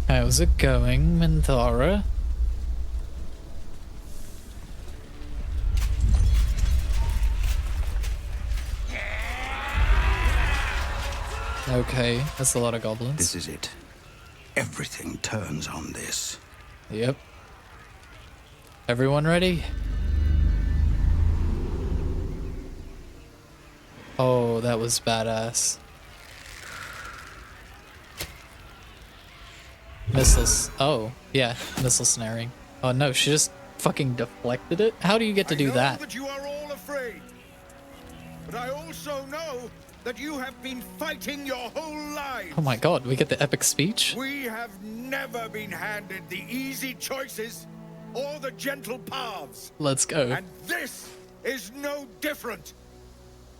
How's it going, Minthara? Okay, that's a lot of goblins. This is it. Everything turns on this. Yep. Everyone ready? Oh, that was badass. Missiles. Oh, yeah, missile snaring. Oh no, she just fucking deflected it? How do you get to do I know that? that you are all afraid, but I also know that you have been fighting your whole lives. Oh my god, we get the epic speech? We have never been handed the easy choices or the gentle paths. Let's go. And this is no different.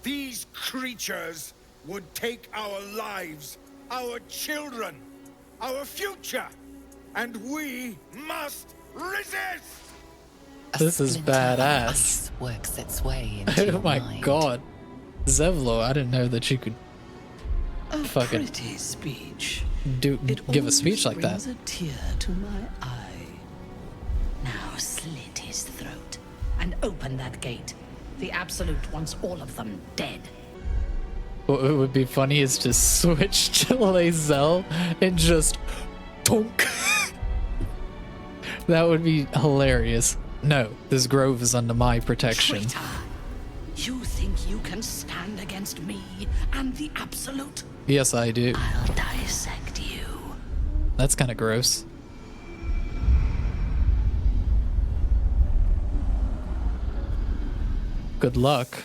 These creatures would take our lives, our children, our future, and we must resist! This is badass. Ice works its way into Oh your my mind. god. Zevlo, I didn't know that you could A fucking pretty speech. give a speech like that. Brings a tear to my eye. Now slit his throat and open that gate. The Absolute wants all of them dead. What would be funny is to switch to Lae'zel and just tonk. That would be hilarious. No, this grove is under my protection. Traitor! You think you can stand against me and the Absolute? Yes, I do. I'll dissect you. That's kind of gross. Good luck.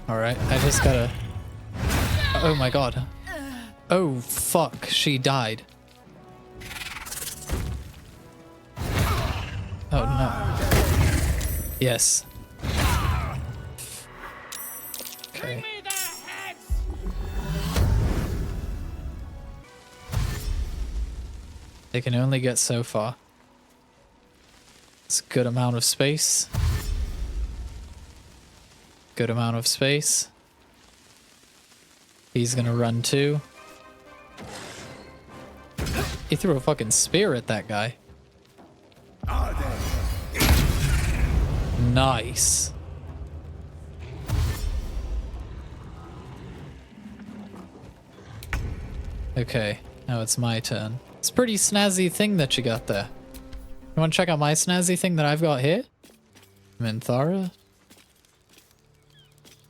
Alright, I just gotta... Oh my god. Oh fuck, she died. Oh no. Yes. Okay. They can only get so far. It's a good amount of space. Good amount of space. He's gonna run too. He threw a fucking spear at that guy. Nice. Okay, now it's my turn. It's a pretty snazzy thing that you got there. You want to check out my snazzy thing that I've got here? Minthara?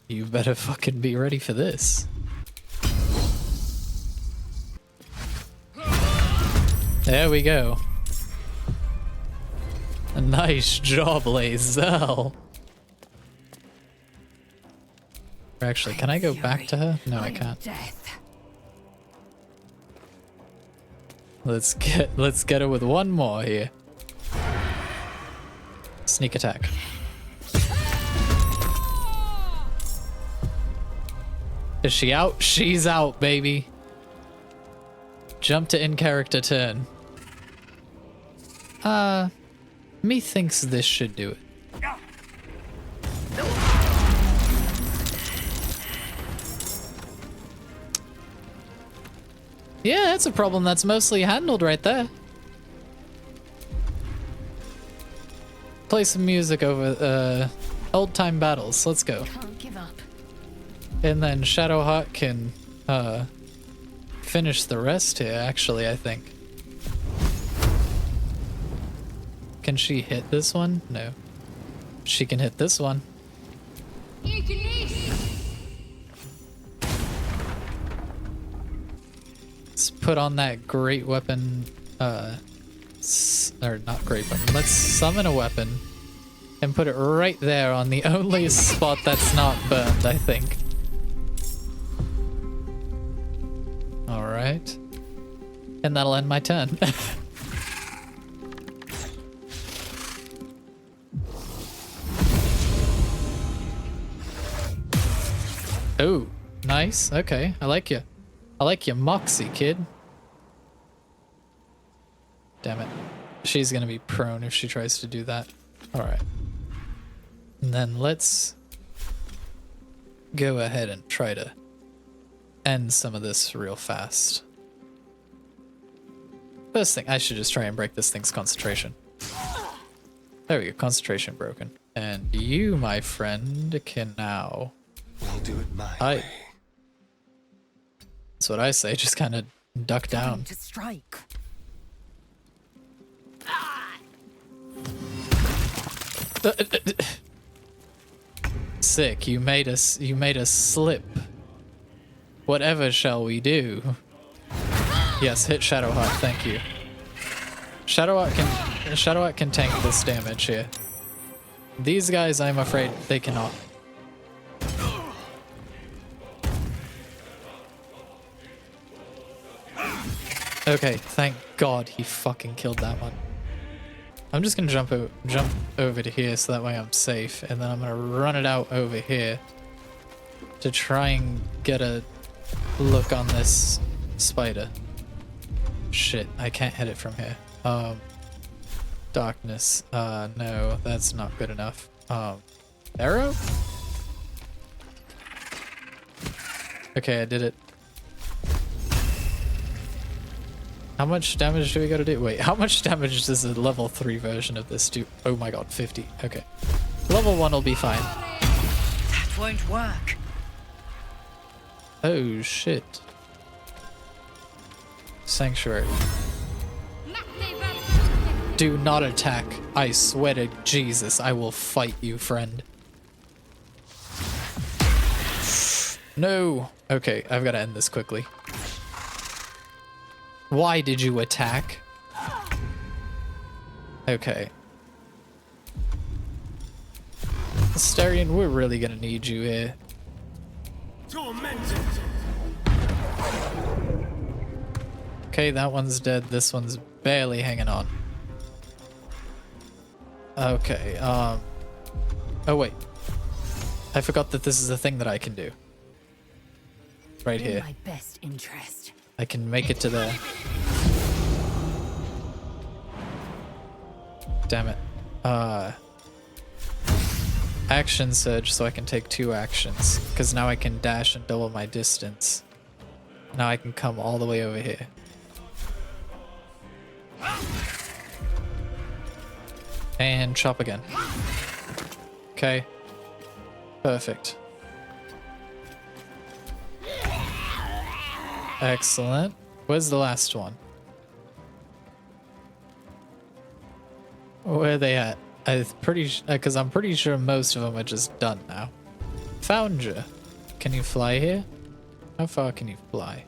You better fucking be ready for this. There we go. A nice job, Lae'zel. Actually, can I go back to her? No, I can't. Let's get her with one more here. Sneak attack. Is she out? She's out, baby. Jump to in-character turn. Methinks this should do it. Yeah, that's a problem that's mostly handled right there. Play some music over old-time battles. Let's go. Can't give up. And then Shadowheart can finish the rest here, actually, I think. Can she hit this one? No. She can hit this one. Let's put on that great weapon, or not great weapon. Let's summon a weapon and put it right there on the only spot that's not burned, I think. Alright. And that'll end my turn. Oh, nice. Okay, I like you. I like your moxie, kid. Damn it. She's gonna be prone if she tries to do that. Alright. And then let's go ahead and try to end some of this real fast. First thing, I should just try and break this thing's concentration. There we go, concentration broken. And you, my friend, can now... We'll do it my way. That's what I say, just kind of duck down. To strike. Sick, you made us slip. Whatever shall we do? Yes, hit Shadowheart, thank you. Shadowheart can tank this damage here. These guys, I'm afraid they cannot. Okay, thank God he fucking killed that one. I'm just gonna jump over to here so that way I'm safe, and then I'm gonna run it out over here to try and get a look on this spider. Shit, I can't hit it from here. Darkness. No, that's not good enough. Arrow? Okay, I did it. How much damage do we gotta do? Wait, how much damage does a level 3 version of this do? Oh my god, 50. Okay. Level 1 will be fine. That won't work. Oh shit. Sanctuary. Do not attack. I swear to Jesus, I will fight you, friend. No. Okay, I've got to end this quickly. Why did you attack? Okay. Astarion, we're really gonna need you here. Tormented. Okay, that one's dead. This one's barely hanging on. Okay, oh wait. I forgot that this is a thing that I can do. Right here. In my best interest. I can make it to there. Damn it. Action surge so I can take 2 actions. Because now I can dash and double my distance. Now I can come all the way over here. And chop again. Okay. Perfect. Excellent. Where's the last one? Where are they at? Because I'm pretty sure most of them are just done now. Found you. Can you fly here? How far can you fly?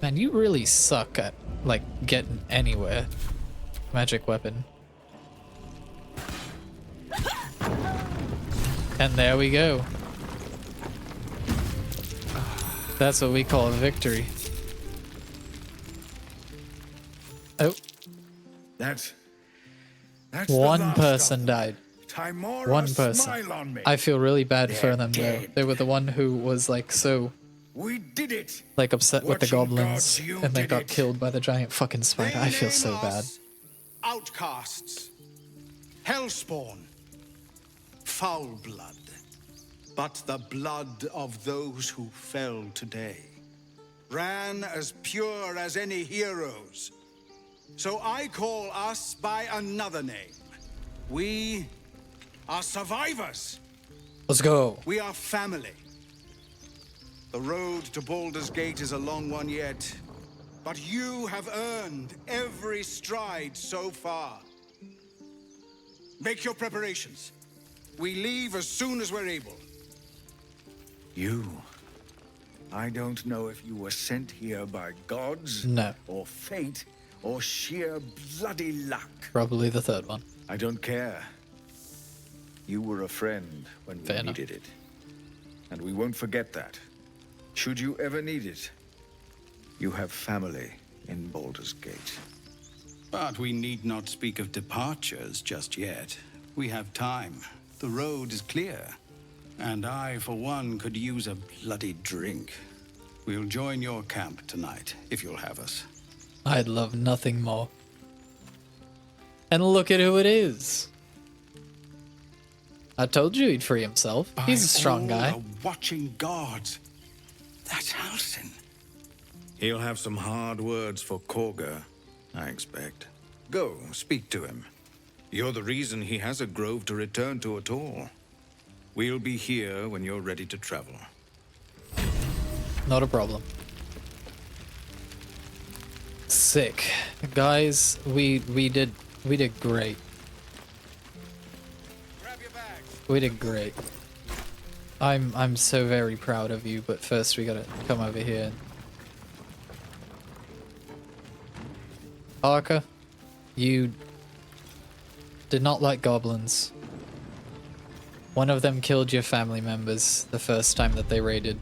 Man, you really suck at, like, getting anywhere. Magic weapon. And there we go. That's what we call a victory. Oh. That's One person died. One person. I feel really bad for them though. They were the one who was like so We did it. Like upset with the Watching goblins gods, you and they did got it. killed by the giant fucking spider. I feel so bad. Outcasts, hellspawn, foul blood, but the blood of those who fell today ran as pure as any heroes. So I call us by another name. We are survivors. Let's go. We are family. The road to Baldur's Gate is a long one yet, but you have earned every stride so far. Make your preparations. We leave as soon as we're able. You. I don't know if you were sent here by gods, No. or fate, or sheer bloody luck. Probably the third one. I don't care. You were a friend when we Fair enough. needed it. And we won't forget that. Should you ever need it, you have family in Baldur's Gate. But we need not speak of departures just yet. We have time. The road is clear. And I, for one, could use a bloody drink. We'll join your camp tonight, if you'll have us. I'd love nothing more. And look at who it is. I told you he'd free himself. He's a strong guy. The watching gods. That's Halsin. He'll have some hard words for Korga, I expect. Go, speak to him. You're the reason he has a grove to return to at all. We'll be here when you're ready to travel. Not a problem. Sick. Guys, we did great. We did great. I'm so very proud of you, but first we gotta come over here. Arca, you did not like goblins. One of them killed your family members the first time that they raided.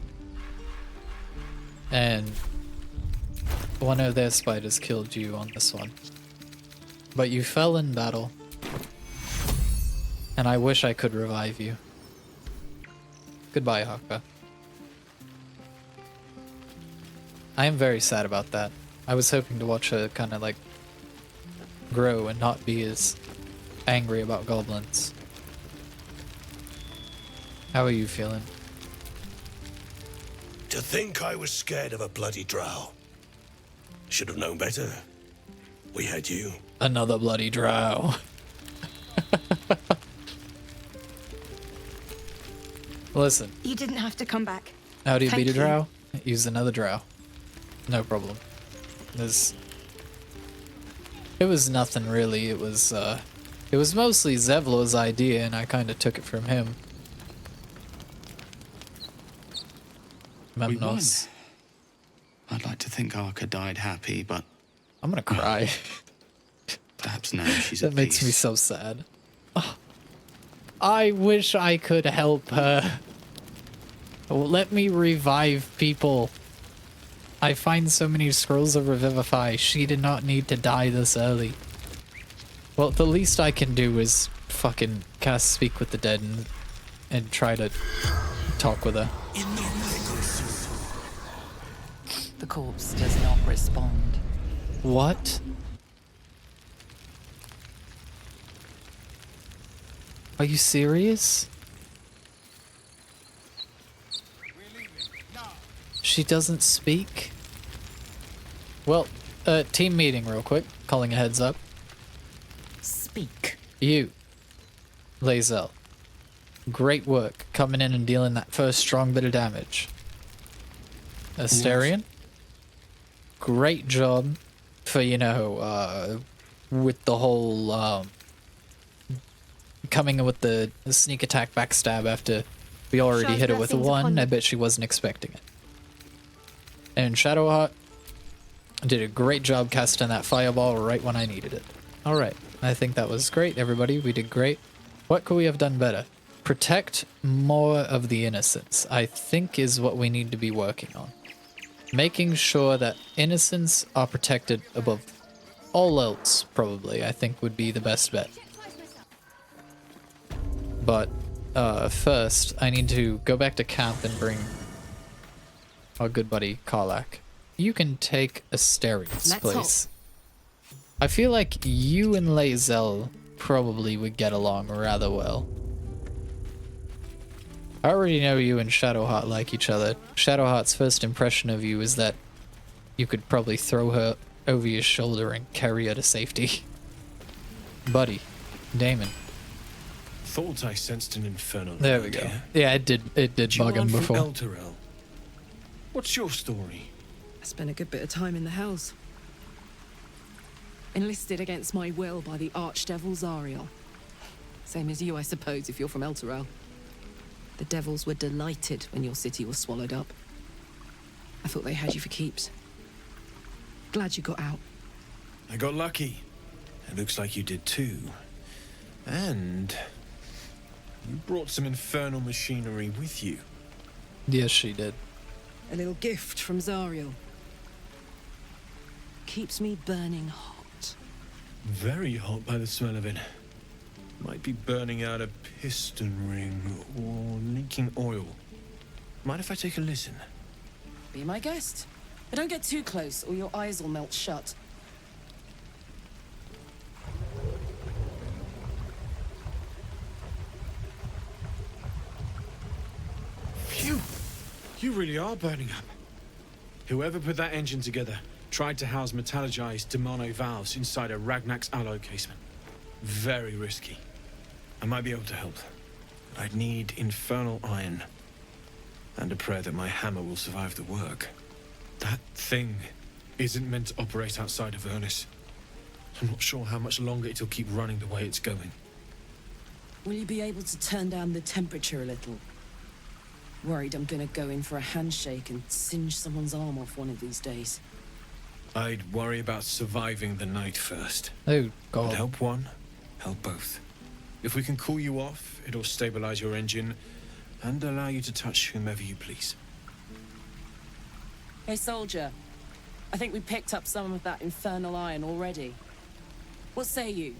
And one of their spiders killed you on this one. But you fell in battle. And I wish I could revive you. Goodbye, Haka. I am very sad about that. I was hoping to watch her kind of like grow and not be as angry about goblins. How are you feeling? To think I was scared of a bloody drow. Should have known better. We had you. Another bloody drow. Listen. You didn't have to come back. How do you Thank beat a you. drow? Use another drow. No problem. It was nothing really. It was mostly Zevlor's idea, and I kind of took it from him. We won. Memnos. I'd like to think Arca died happy, but I'm gonna cry. perhaps now she's That at makes peace. me so sad. Oh, I wish I could help her. Let me revive people. I find so many scrolls of Revivify. She did not need to die this early. Well, the least I can do is fucking cast Speak with the Dead and try to talk with her. The corpse does not respond. What? Are you serious? She doesn't speak? Well, team meeting real quick. Calling a heads up. Speak. You, Lae'zel. Great work coming in and dealing that first strong bit of damage. Asterion. Great job for, you know, with the whole, coming in with the sneak attack backstab after we already hit her with a blessings upon 1. I you. bet she wasn't expecting it. And Shadowheart did a great job casting that fireball right when I needed it. Alright, I think that was great, everybody. We did great. What could we have done better? Protect more of the innocents, I think is what we need to be working on. Making sure that innocents are protected above all else, probably, I think would be the best bet. But first, I need to go back to camp and bring our good buddy Karlach. You can take Asterius, Let's please. I feel like you and Lae'zel probably would get along rather well. I already know you and Shadowheart like each other. Shadowheart's first impression of you is that you could probably throw her over your shoulder and carry her to safety. Buddy, Damon. Thought I sensed an infernal. There we go. Yeah, it did bug him before. Elturel. What's your story? I spent a good bit of time in the Hells. Enlisted against my will by the Archdevil Zariel. Same as you, I suppose, if you're from Elturel. The devils were delighted when your city was swallowed up. I thought they had you for keeps. Glad you got out. I got lucky. It looks like you did too. And you brought some infernal machinery with you. Yes, she did. A little gift from Zariel. Keeps me burning hot. Very hot by the smell of it. Might be burning out a piston ring or leaking oil. Mind if I take a listen? Be my guest. But don't get too close or your eyes will melt shut. Phew! You really are burning up. Whoever put that engine together tried to house metallurgized Demano valves inside a Ragnak's alloy casement. Very risky. I might be able to help. But I'd need infernal iron. And a prayer that my hammer will survive the work. That thing isn't meant to operate outside of Ernest. I'm not sure how much longer it'll keep running the way it's going. Will you be able to turn down the temperature a little? Worried I'm gonna go in for a handshake and singe someone's arm off one of these days. I'd worry about surviving the night first. Oh, God. But help one, help both. If we can cool you off, it'll stabilize your engine and allow you to touch whomever you please. Hey, soldier. I think we picked up some of that infernal iron already. What say you?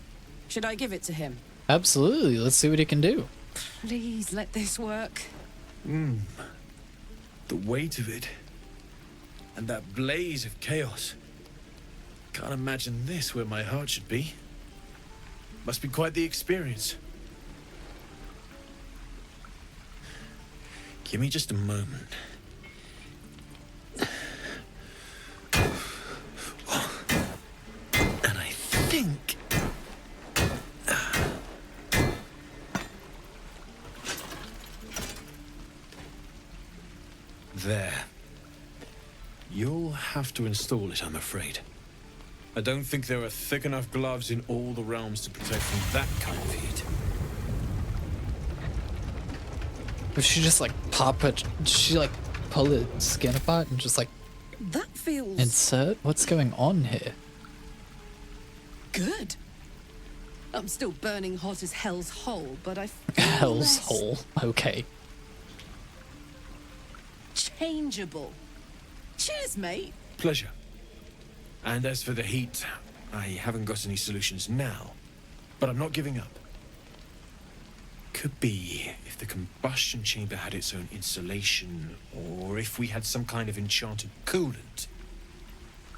Should I give it to him? Absolutely. Let's see what he can do. Please let this work. The weight of it. And that blaze of chaos. Can't imagine this where my heart should be. Must be quite the experience. Give me just a moment. And I think... There. You'll have to install it, I'm afraid. I don't think there are thick enough gloves in all the realms to protect from that kind of heat. If she just like pop it, she like pull the skin apart and just like That feels insert? What's going on here? good. I'm still burning hot as hell's hole, but I feel Hell's less hole. Okay. changeable. Cheers, mate. Pleasure. And as for the heat, I haven't got any solutions now, but I'm not giving up. Could be if the combustion chamber had its own insulation, or if we had some kind of enchanted coolant.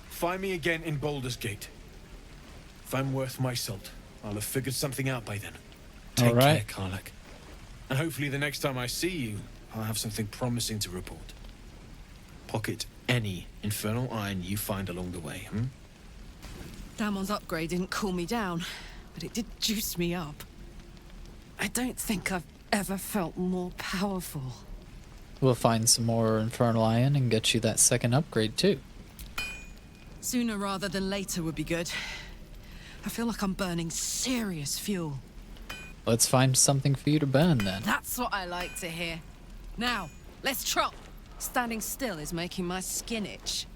Find me again in Baldur's Gate. If I'm worth my salt, I'll have figured something out by then. Take care, Karlach. And hopefully the next time I see you, I'll have something promising to report. Pocket any infernal iron you find along the way, Damon's upgrade didn't cool me down, but it did juice me up. I don't think I've ever felt more powerful. We'll find some more infernal iron and get you that second upgrade too. Sooner rather than later would be good. I feel like I'm burning serious fuel. Let's find something for you to burn then. That's what I like to hear. Now, let's trot. Standing still is making my skin itch.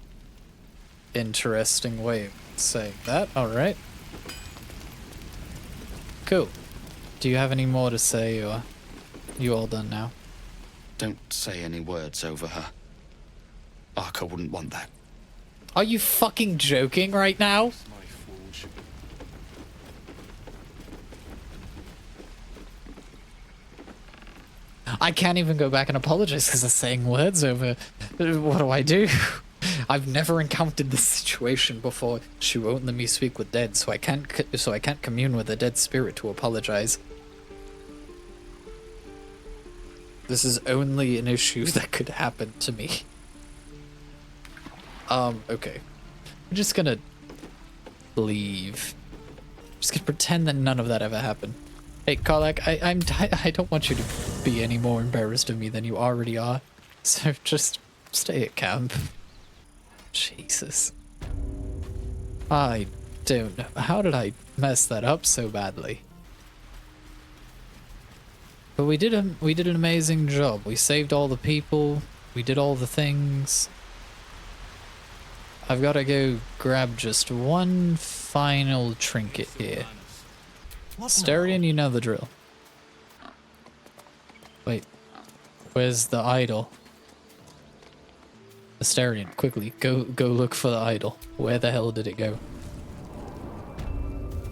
Interesting way of saying that. Alright. Cool. Do you have any more to say, or you all done now? Don't say any words over her. Arca wouldn't want that. Are you fucking joking right now? I can't even go back and apologize because they're saying words over. What do? I've never encountered this situation before. She won't let me speak with dead, so I can't commune with a dead spirit to apologize. This is only an issue that could happen to me. Okay. I'm just gonna leave. I'm just gonna pretend that none of that ever happened. Hey, Karlach, I don't want you to be any more embarrassed of me than you already are. So just stay at camp. Jesus. I don't know. How did I mess that up so badly? But we did an amazing job. We saved all the people. We did all the things. I've got to go grab just one final trinket here. Asterion, you know the drill. Wait. Where's the idol? Asterion, quickly, go look for the idol. Where the hell did it go?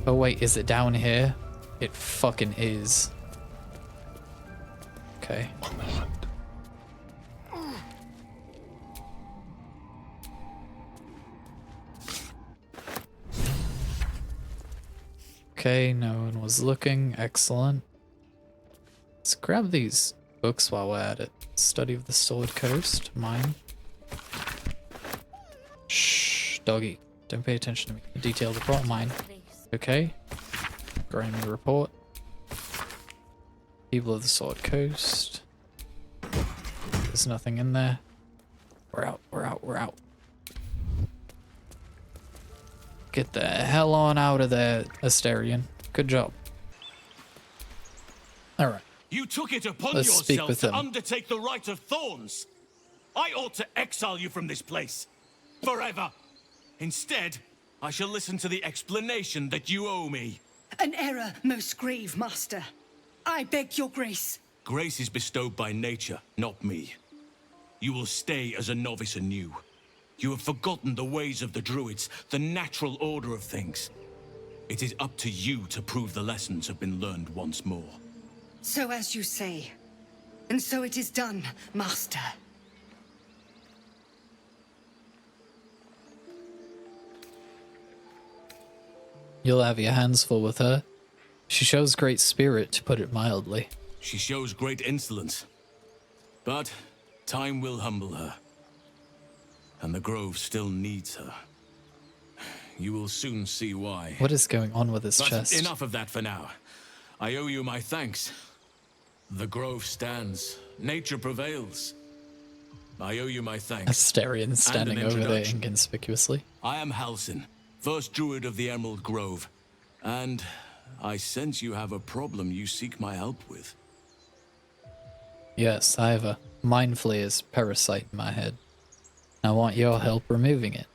Oh wait, is it down here? It fucking is. Okay. Okay, no one was looking. Excellent. Let's grab these books while we're at it. Study of the Sword Coast. Mine. Shh, doggy. Don't pay attention to me. Detailed report. Mine. Okay. Grimy report. People of the Sword Coast. There's nothing in there. We're out, we're out, we're out. Get the hell on out of there, Asterion. Good job. Alright. You took it upon Let's speak yourself with to them. undertake the Rite of Thorns. I ought to exile you from this place. Forever. Instead, I shall listen to the explanation that you owe me. An error, most grave master. I beg your grace. Grace is bestowed by nature, not me. You will stay as a novice anew. You have forgotten the ways of the druids, the natural order of things. It is up to you to prove the lessons have been learned once more. So as you say. And so it is done, master. You'll have your hands full with her. She shows great spirit, to put it mildly. She shows great insolence. But time will humble her. And the Grove still needs her. You will soon see why. What is going on with his But chest? enough of that for now. I owe you my thanks. The Grove stands. Nature prevails. I owe you my thanks. Asterion standing And an over there introduction. inconspicuously. I am Halsin, first druid of the Emerald Grove. And I sense you have a problem you seek my help with. Yes, I have a mind flayer's parasite in my head. I want your help removing it.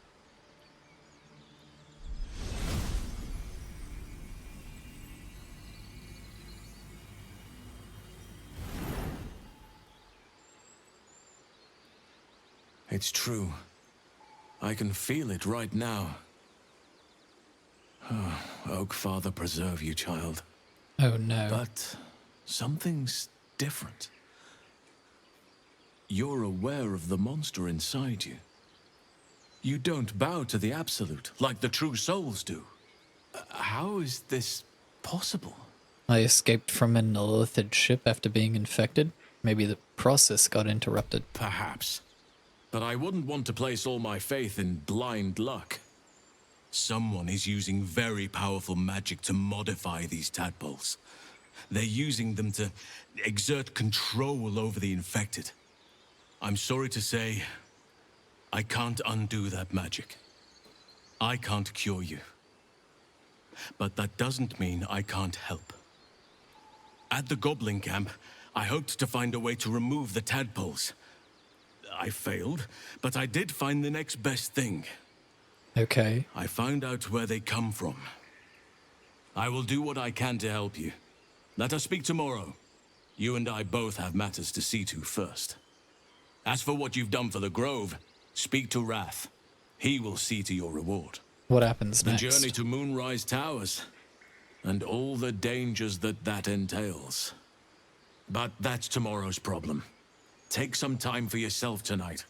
It's true. I can feel it right now. Oh, Oak Father preserve you, child. Oh no. But something's different. You're aware of the monster inside you. You don't bow to the Absolute like the true souls do. How is this possible? I escaped from an illithid ship after being infected. Maybe the process got interrupted. Perhaps. But I wouldn't want to place all my faith in blind luck. Someone is using very powerful magic to modify these tadpoles. They're using them to exert control over the infected. I'm sorry to say, I can't undo that magic. I can't cure you. But that doesn't mean I can't help. At the Goblin Camp, I hoped to find a way to remove the tadpoles. I failed, but I did find the next best thing. Okay. I found out where they come from. I will do what I can to help you. Let us speak tomorrow. You and I both have matters to see to first. As for what you've done for the Grove, speak to Wrath. He will see to your reward. What happens The next? journey to Moonrise Towers, and all the dangers that entails. But that's tomorrow's problem. Take some time for yourself tonight.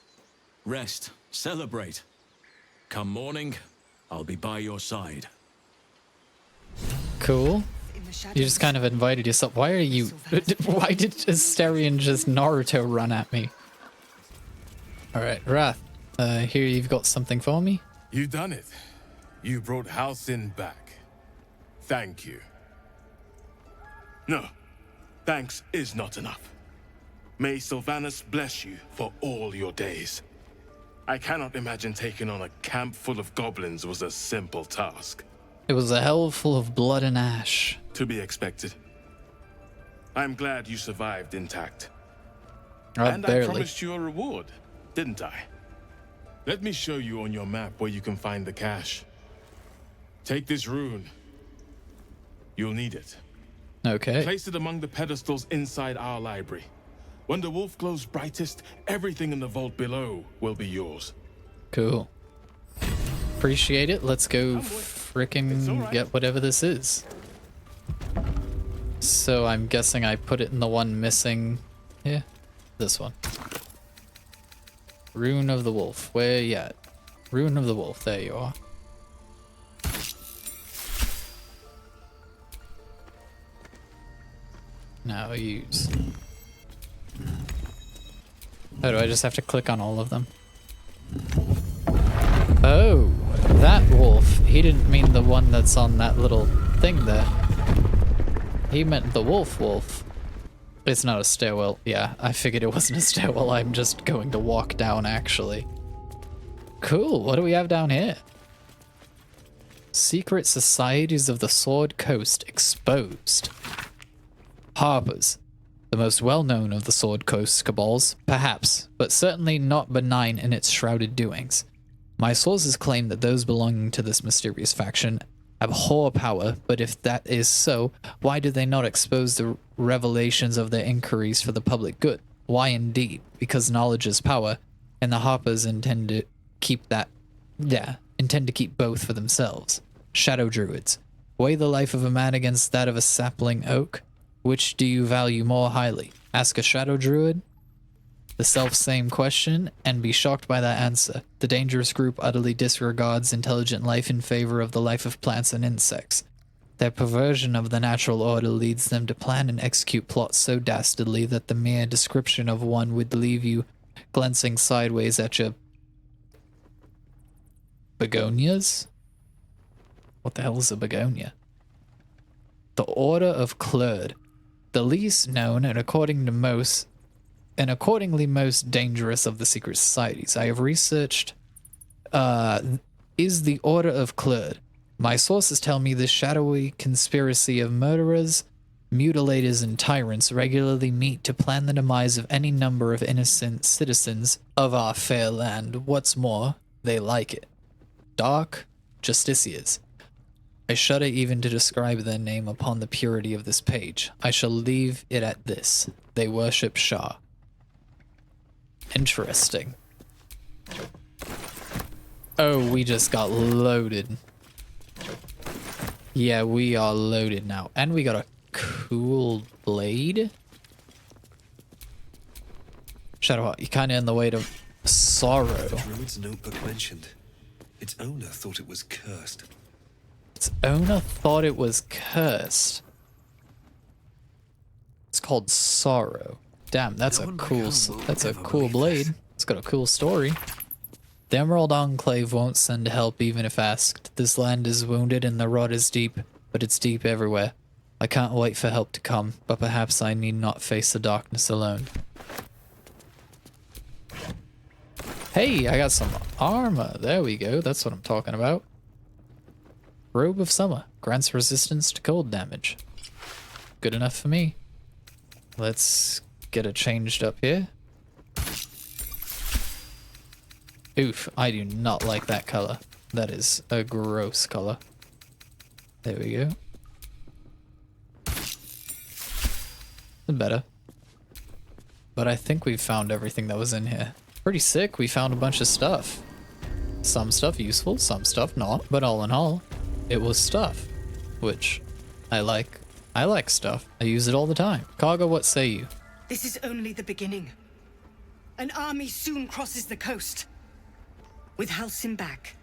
Rest, celebrate. Come morning, I'll be by your side. Cool. You just kind of invited yourself. Why are you... Why did Asterion just Naruto run at me? Alright, Wrath. Here you've got something for me? You done it. You brought Halsin back. Thank you. No, thanks is not enough. May Sylvanas bless you for all your days. I cannot imagine taking on a camp full of goblins was a simple task. It was a hell full of blood and ash. To be expected. I'm glad you survived intact. And Barely. I promised you a reward, didn't I? Let me show you on your map where you can find the cache. Take this rune. You'll need it. Okay. Place it among the pedestals inside our library. When the wolf glows brightest, everything in the vault below will be yours. Cool. Appreciate it. Let's go frickin' get whatever this is. So I'm guessing I put it in the one missing. Yeah, this one. Rune of the Wolf. Where you at? Rune of the Wolf. There you are. Now use. Oh, do I just have to click on all of them? Oh, that wolf. He didn't mean the one that's on that little thing there. He meant the wolf. It's not a stairwell. Yeah, I figured it wasn't a stairwell. I'm just going to walk down, actually. Cool. What do we have down here? Secret Societies of the Sword Coast exposed. Harbors. The most well-known of the Sword Coast cabals, perhaps, but certainly not benign in its shrouded doings. My sources claim that those belonging to this mysterious faction abhor power, but if that is so, why do they not expose the revelations of their inquiries for the public good? Why indeed? Because knowledge is power, and the Harpers intend to keep both for themselves. Shadow Druids. Weigh the life of a man against that of a sapling oak? Which do you value more highly? Ask a Shadow Druid? the self-same question and be shocked by that answer. The dangerous group utterly disregards intelligent life in favor of the life of plants and insects. Their perversion of the natural order leads them to plan and execute plots so dastardly that the mere description of one would leave you glancing sideways at your begonias? What the hell is a begonia? The Order of Klurd, the least known and accordingly most dangerous of the secret societies. I have researched is the Order of Klurd. My sources tell me this shadowy conspiracy of murderers, mutilators, and tyrants regularly meet to plan the demise of any number of innocent citizens of our fair land. What's more, they like it. Dark Justiciars. I shudder even to describe their name upon the purity of this page. I shall leave it at this. They worship Shah. Interesting. Oh, we just got loaded. Yeah, we are loaded now. And we got a cool blade. Shadowheart, you're kind of in the way to sorrow. The druid's notebook mentioned. Its owner thought it was cursed. Its owner thought it was cursed. It's called Sorrow. Damn, that's a cool blade. It's got a cool story. The Emerald Enclave won't send help even if asked. This land is wounded and the rot is deep, but it's deep everywhere. I can't wait for help to come, but perhaps I need not face the darkness alone. Hey, I got some armor. There we go. That's what I'm talking about. Robe of Summer. Grants resistance to cold damage. Good enough for me. Let's get it changed up here. Oof, I do not like that color. That is a gross color. There we go. Better. But I think we've found everything that was in here. Pretty sick, we found a bunch of stuff. Some stuff useful, some stuff not, but all in all, it was stuff. Which, I like. I like stuff. I use it all the time. Kaga, what say you? This is only the beginning. An army soon crosses the coast. With Halcyon back,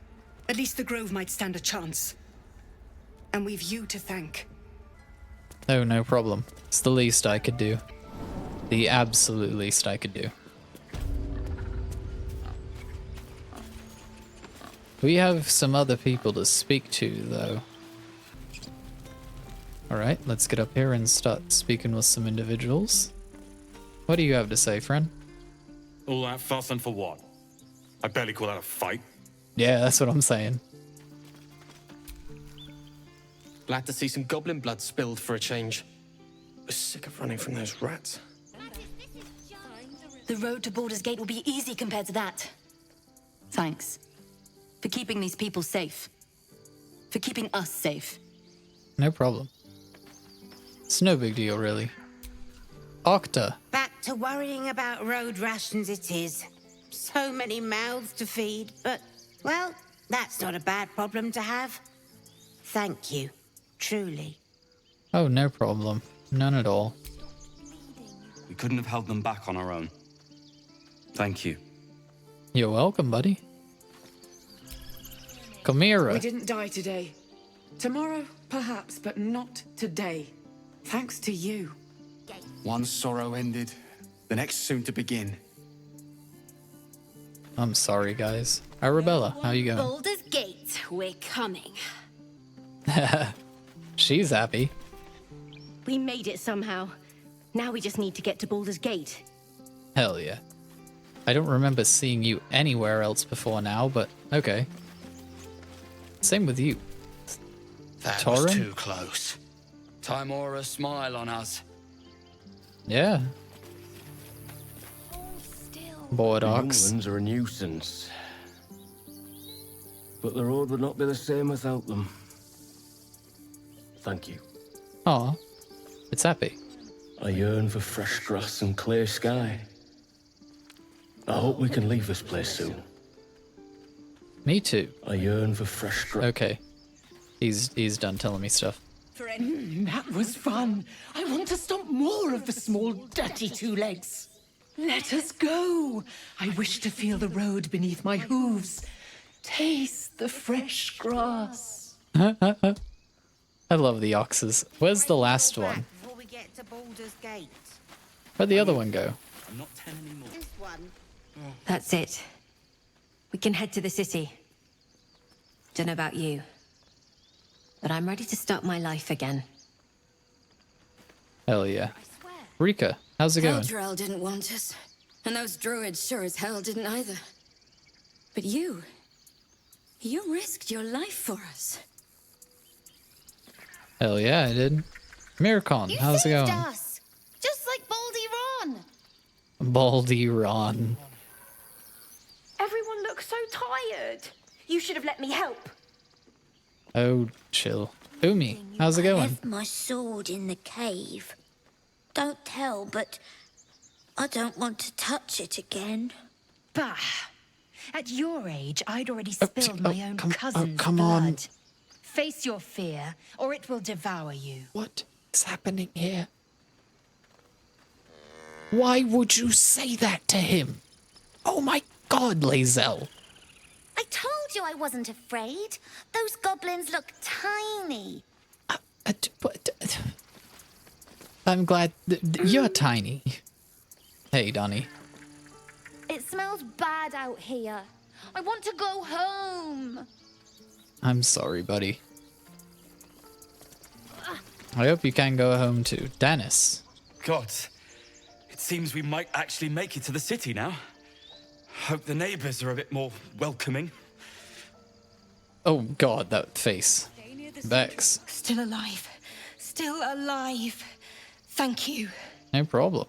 at least the Grove might stand a chance. And we've you to thank. Oh, no problem. It's the least I could do. The absolute least I could do. We have some other people to speak to, though. Alright, let's get up here and start speaking with some individuals. What do you have to say, friend? All that fuss and for what? I barely call that a fight. Yeah, that's what I'm saying. Glad to see some goblin blood spilled for a change. I was sick of running from those rats. The road to Baldur's Gate will be easy compared to that. Thanks. For keeping these people safe. For keeping us safe. No problem. It's no big deal, really. Octa. Back to worrying about road rations it is. So many mouths to feed, but, well, that's not a bad problem to have. Thank you, truly. Oh, no problem. None at all. We couldn't have held them back on our own. Thank you. You're welcome, buddy. Chimera. We didn't die today. Tomorrow, perhaps, but not today. Thanks to you. One sorrow ended, the next soon to begin. I'm sorry, guys. Arabella, how you going? Baldur's Gate, we're coming. She's happy. We made it somehow. Now we just need to get to Baldur's Gate. Hell yeah. I don't remember seeing you anywhere else before now, but okay. Same with you. That was too close. Timora smile on us. Yeah. Boradox. Humans are a nuisance. But the road would not be the same without them. Thank you. Aw, it's happy. I yearn for fresh grass and clear sky. I hope we can leave this place soon. Me too. I yearn for fresh grass. Okay. He's done telling me stuff. That was fun. I want to stomp more of the small, dirty two legs. Let us go. I wish to feel the road beneath my hooves. Taste the fresh grass. I love the oxes. Where's the last one? Before we get to Baldur's Gate. Where'd the other one go? I'm not 10 anymore. This one. That's it. We can head to the city. Don't know about you, but I'm ready to start my life again. Hell yeah. Rika, how's it going? Eldrel didn't want us, and those druids sure as hell didn't either. But you risked your life for us. Hell yeah, I did. Miracon, how's it going? Us, just like Baldy Ron. Baldy Ron. Everyone looks so tired. You should have let me help. Oh, chill. Umi, how's it going? Left my sword in the cave. Don't tell, but I don't want to touch it again. Bah! At your age, I'd already spilled my own cousin's come blood. on. Face your fear, or it will devour you. What is happening here? Why would you say that to him? Oh my god, Lae'zel. I told you I wasn't afraid. Those goblins look tiny. I'm glad you're tiny. Hey, Donnie. It smells bad out here. I want to go home. I'm sorry, buddy. I hope you can go home too. Dennis. God, it seems we might actually make it to the city now. Hope the neighbors are a bit more welcoming. Oh god, that face. Bex. Still alive. Still alive. Thank you. No problem.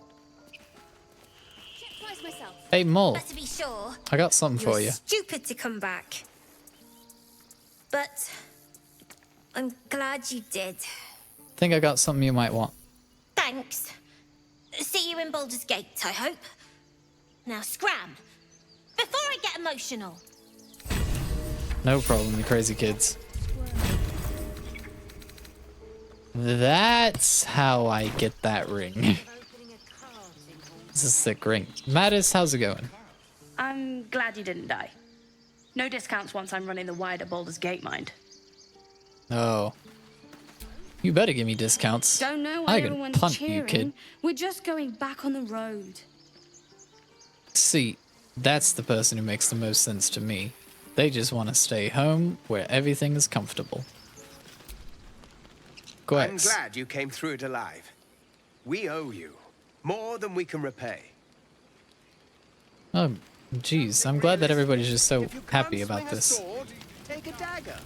Surprise myself. Hey, Mole. Better be sure. I got something for you. Stupid to come back. But I'm glad you did. Think I got something you might want. Thanks. See you in Baldur's Gate, I hope. Now scram. Before I get emotional. No problem, you crazy kids. That's how I get that ring. This is a sick ring. Mattis, how's it going? I'm glad you didn't die. No discounts once I'm running the wider Baldur's Gate, mind. Oh. You better give me discounts. Don't know why I can everyone's punt cheering. you, kid. We're just going back on the road. See, that's the person who makes the most sense to me. They just want to stay home where everything is comfortable. I'm glad you came through it alive. We owe you more than we can repay. Oh, jeez. I'm glad that everybody's just so happy about this. Take a dagger.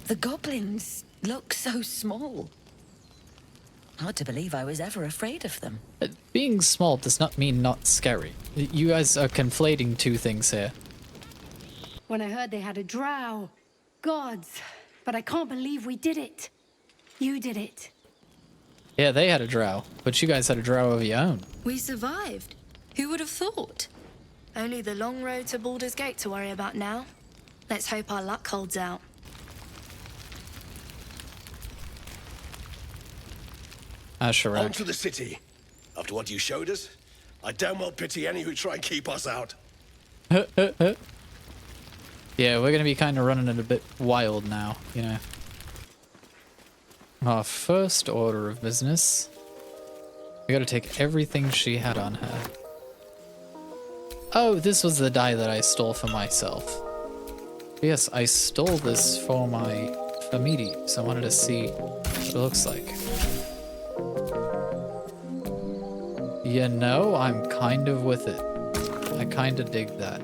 The goblins look so small. Hard to believe I was ever afraid of them. Being small does not mean not scary. You guys are conflating two things here. When I heard they had a drow. Gods. But I can't believe we did it. You did it. Yeah, they had a drow, but you guys had a drow of your own. We survived. Who would have thought? Only the long road to Baldur's Gate to worry about now. Let's hope our luck holds out. Asherak. On to the city. After what you showed us, I damn well pity any who try and keep us out. Yeah, we're gonna be kind of running it a bit wild now, you know. Our first order of business. We gotta take everything she had on her. Oh, this was the dye that I stole for myself. Yes, I stole this for Midi, so I wanted to see what it looks like. You know, I'm kind of with it. I kind of dig that.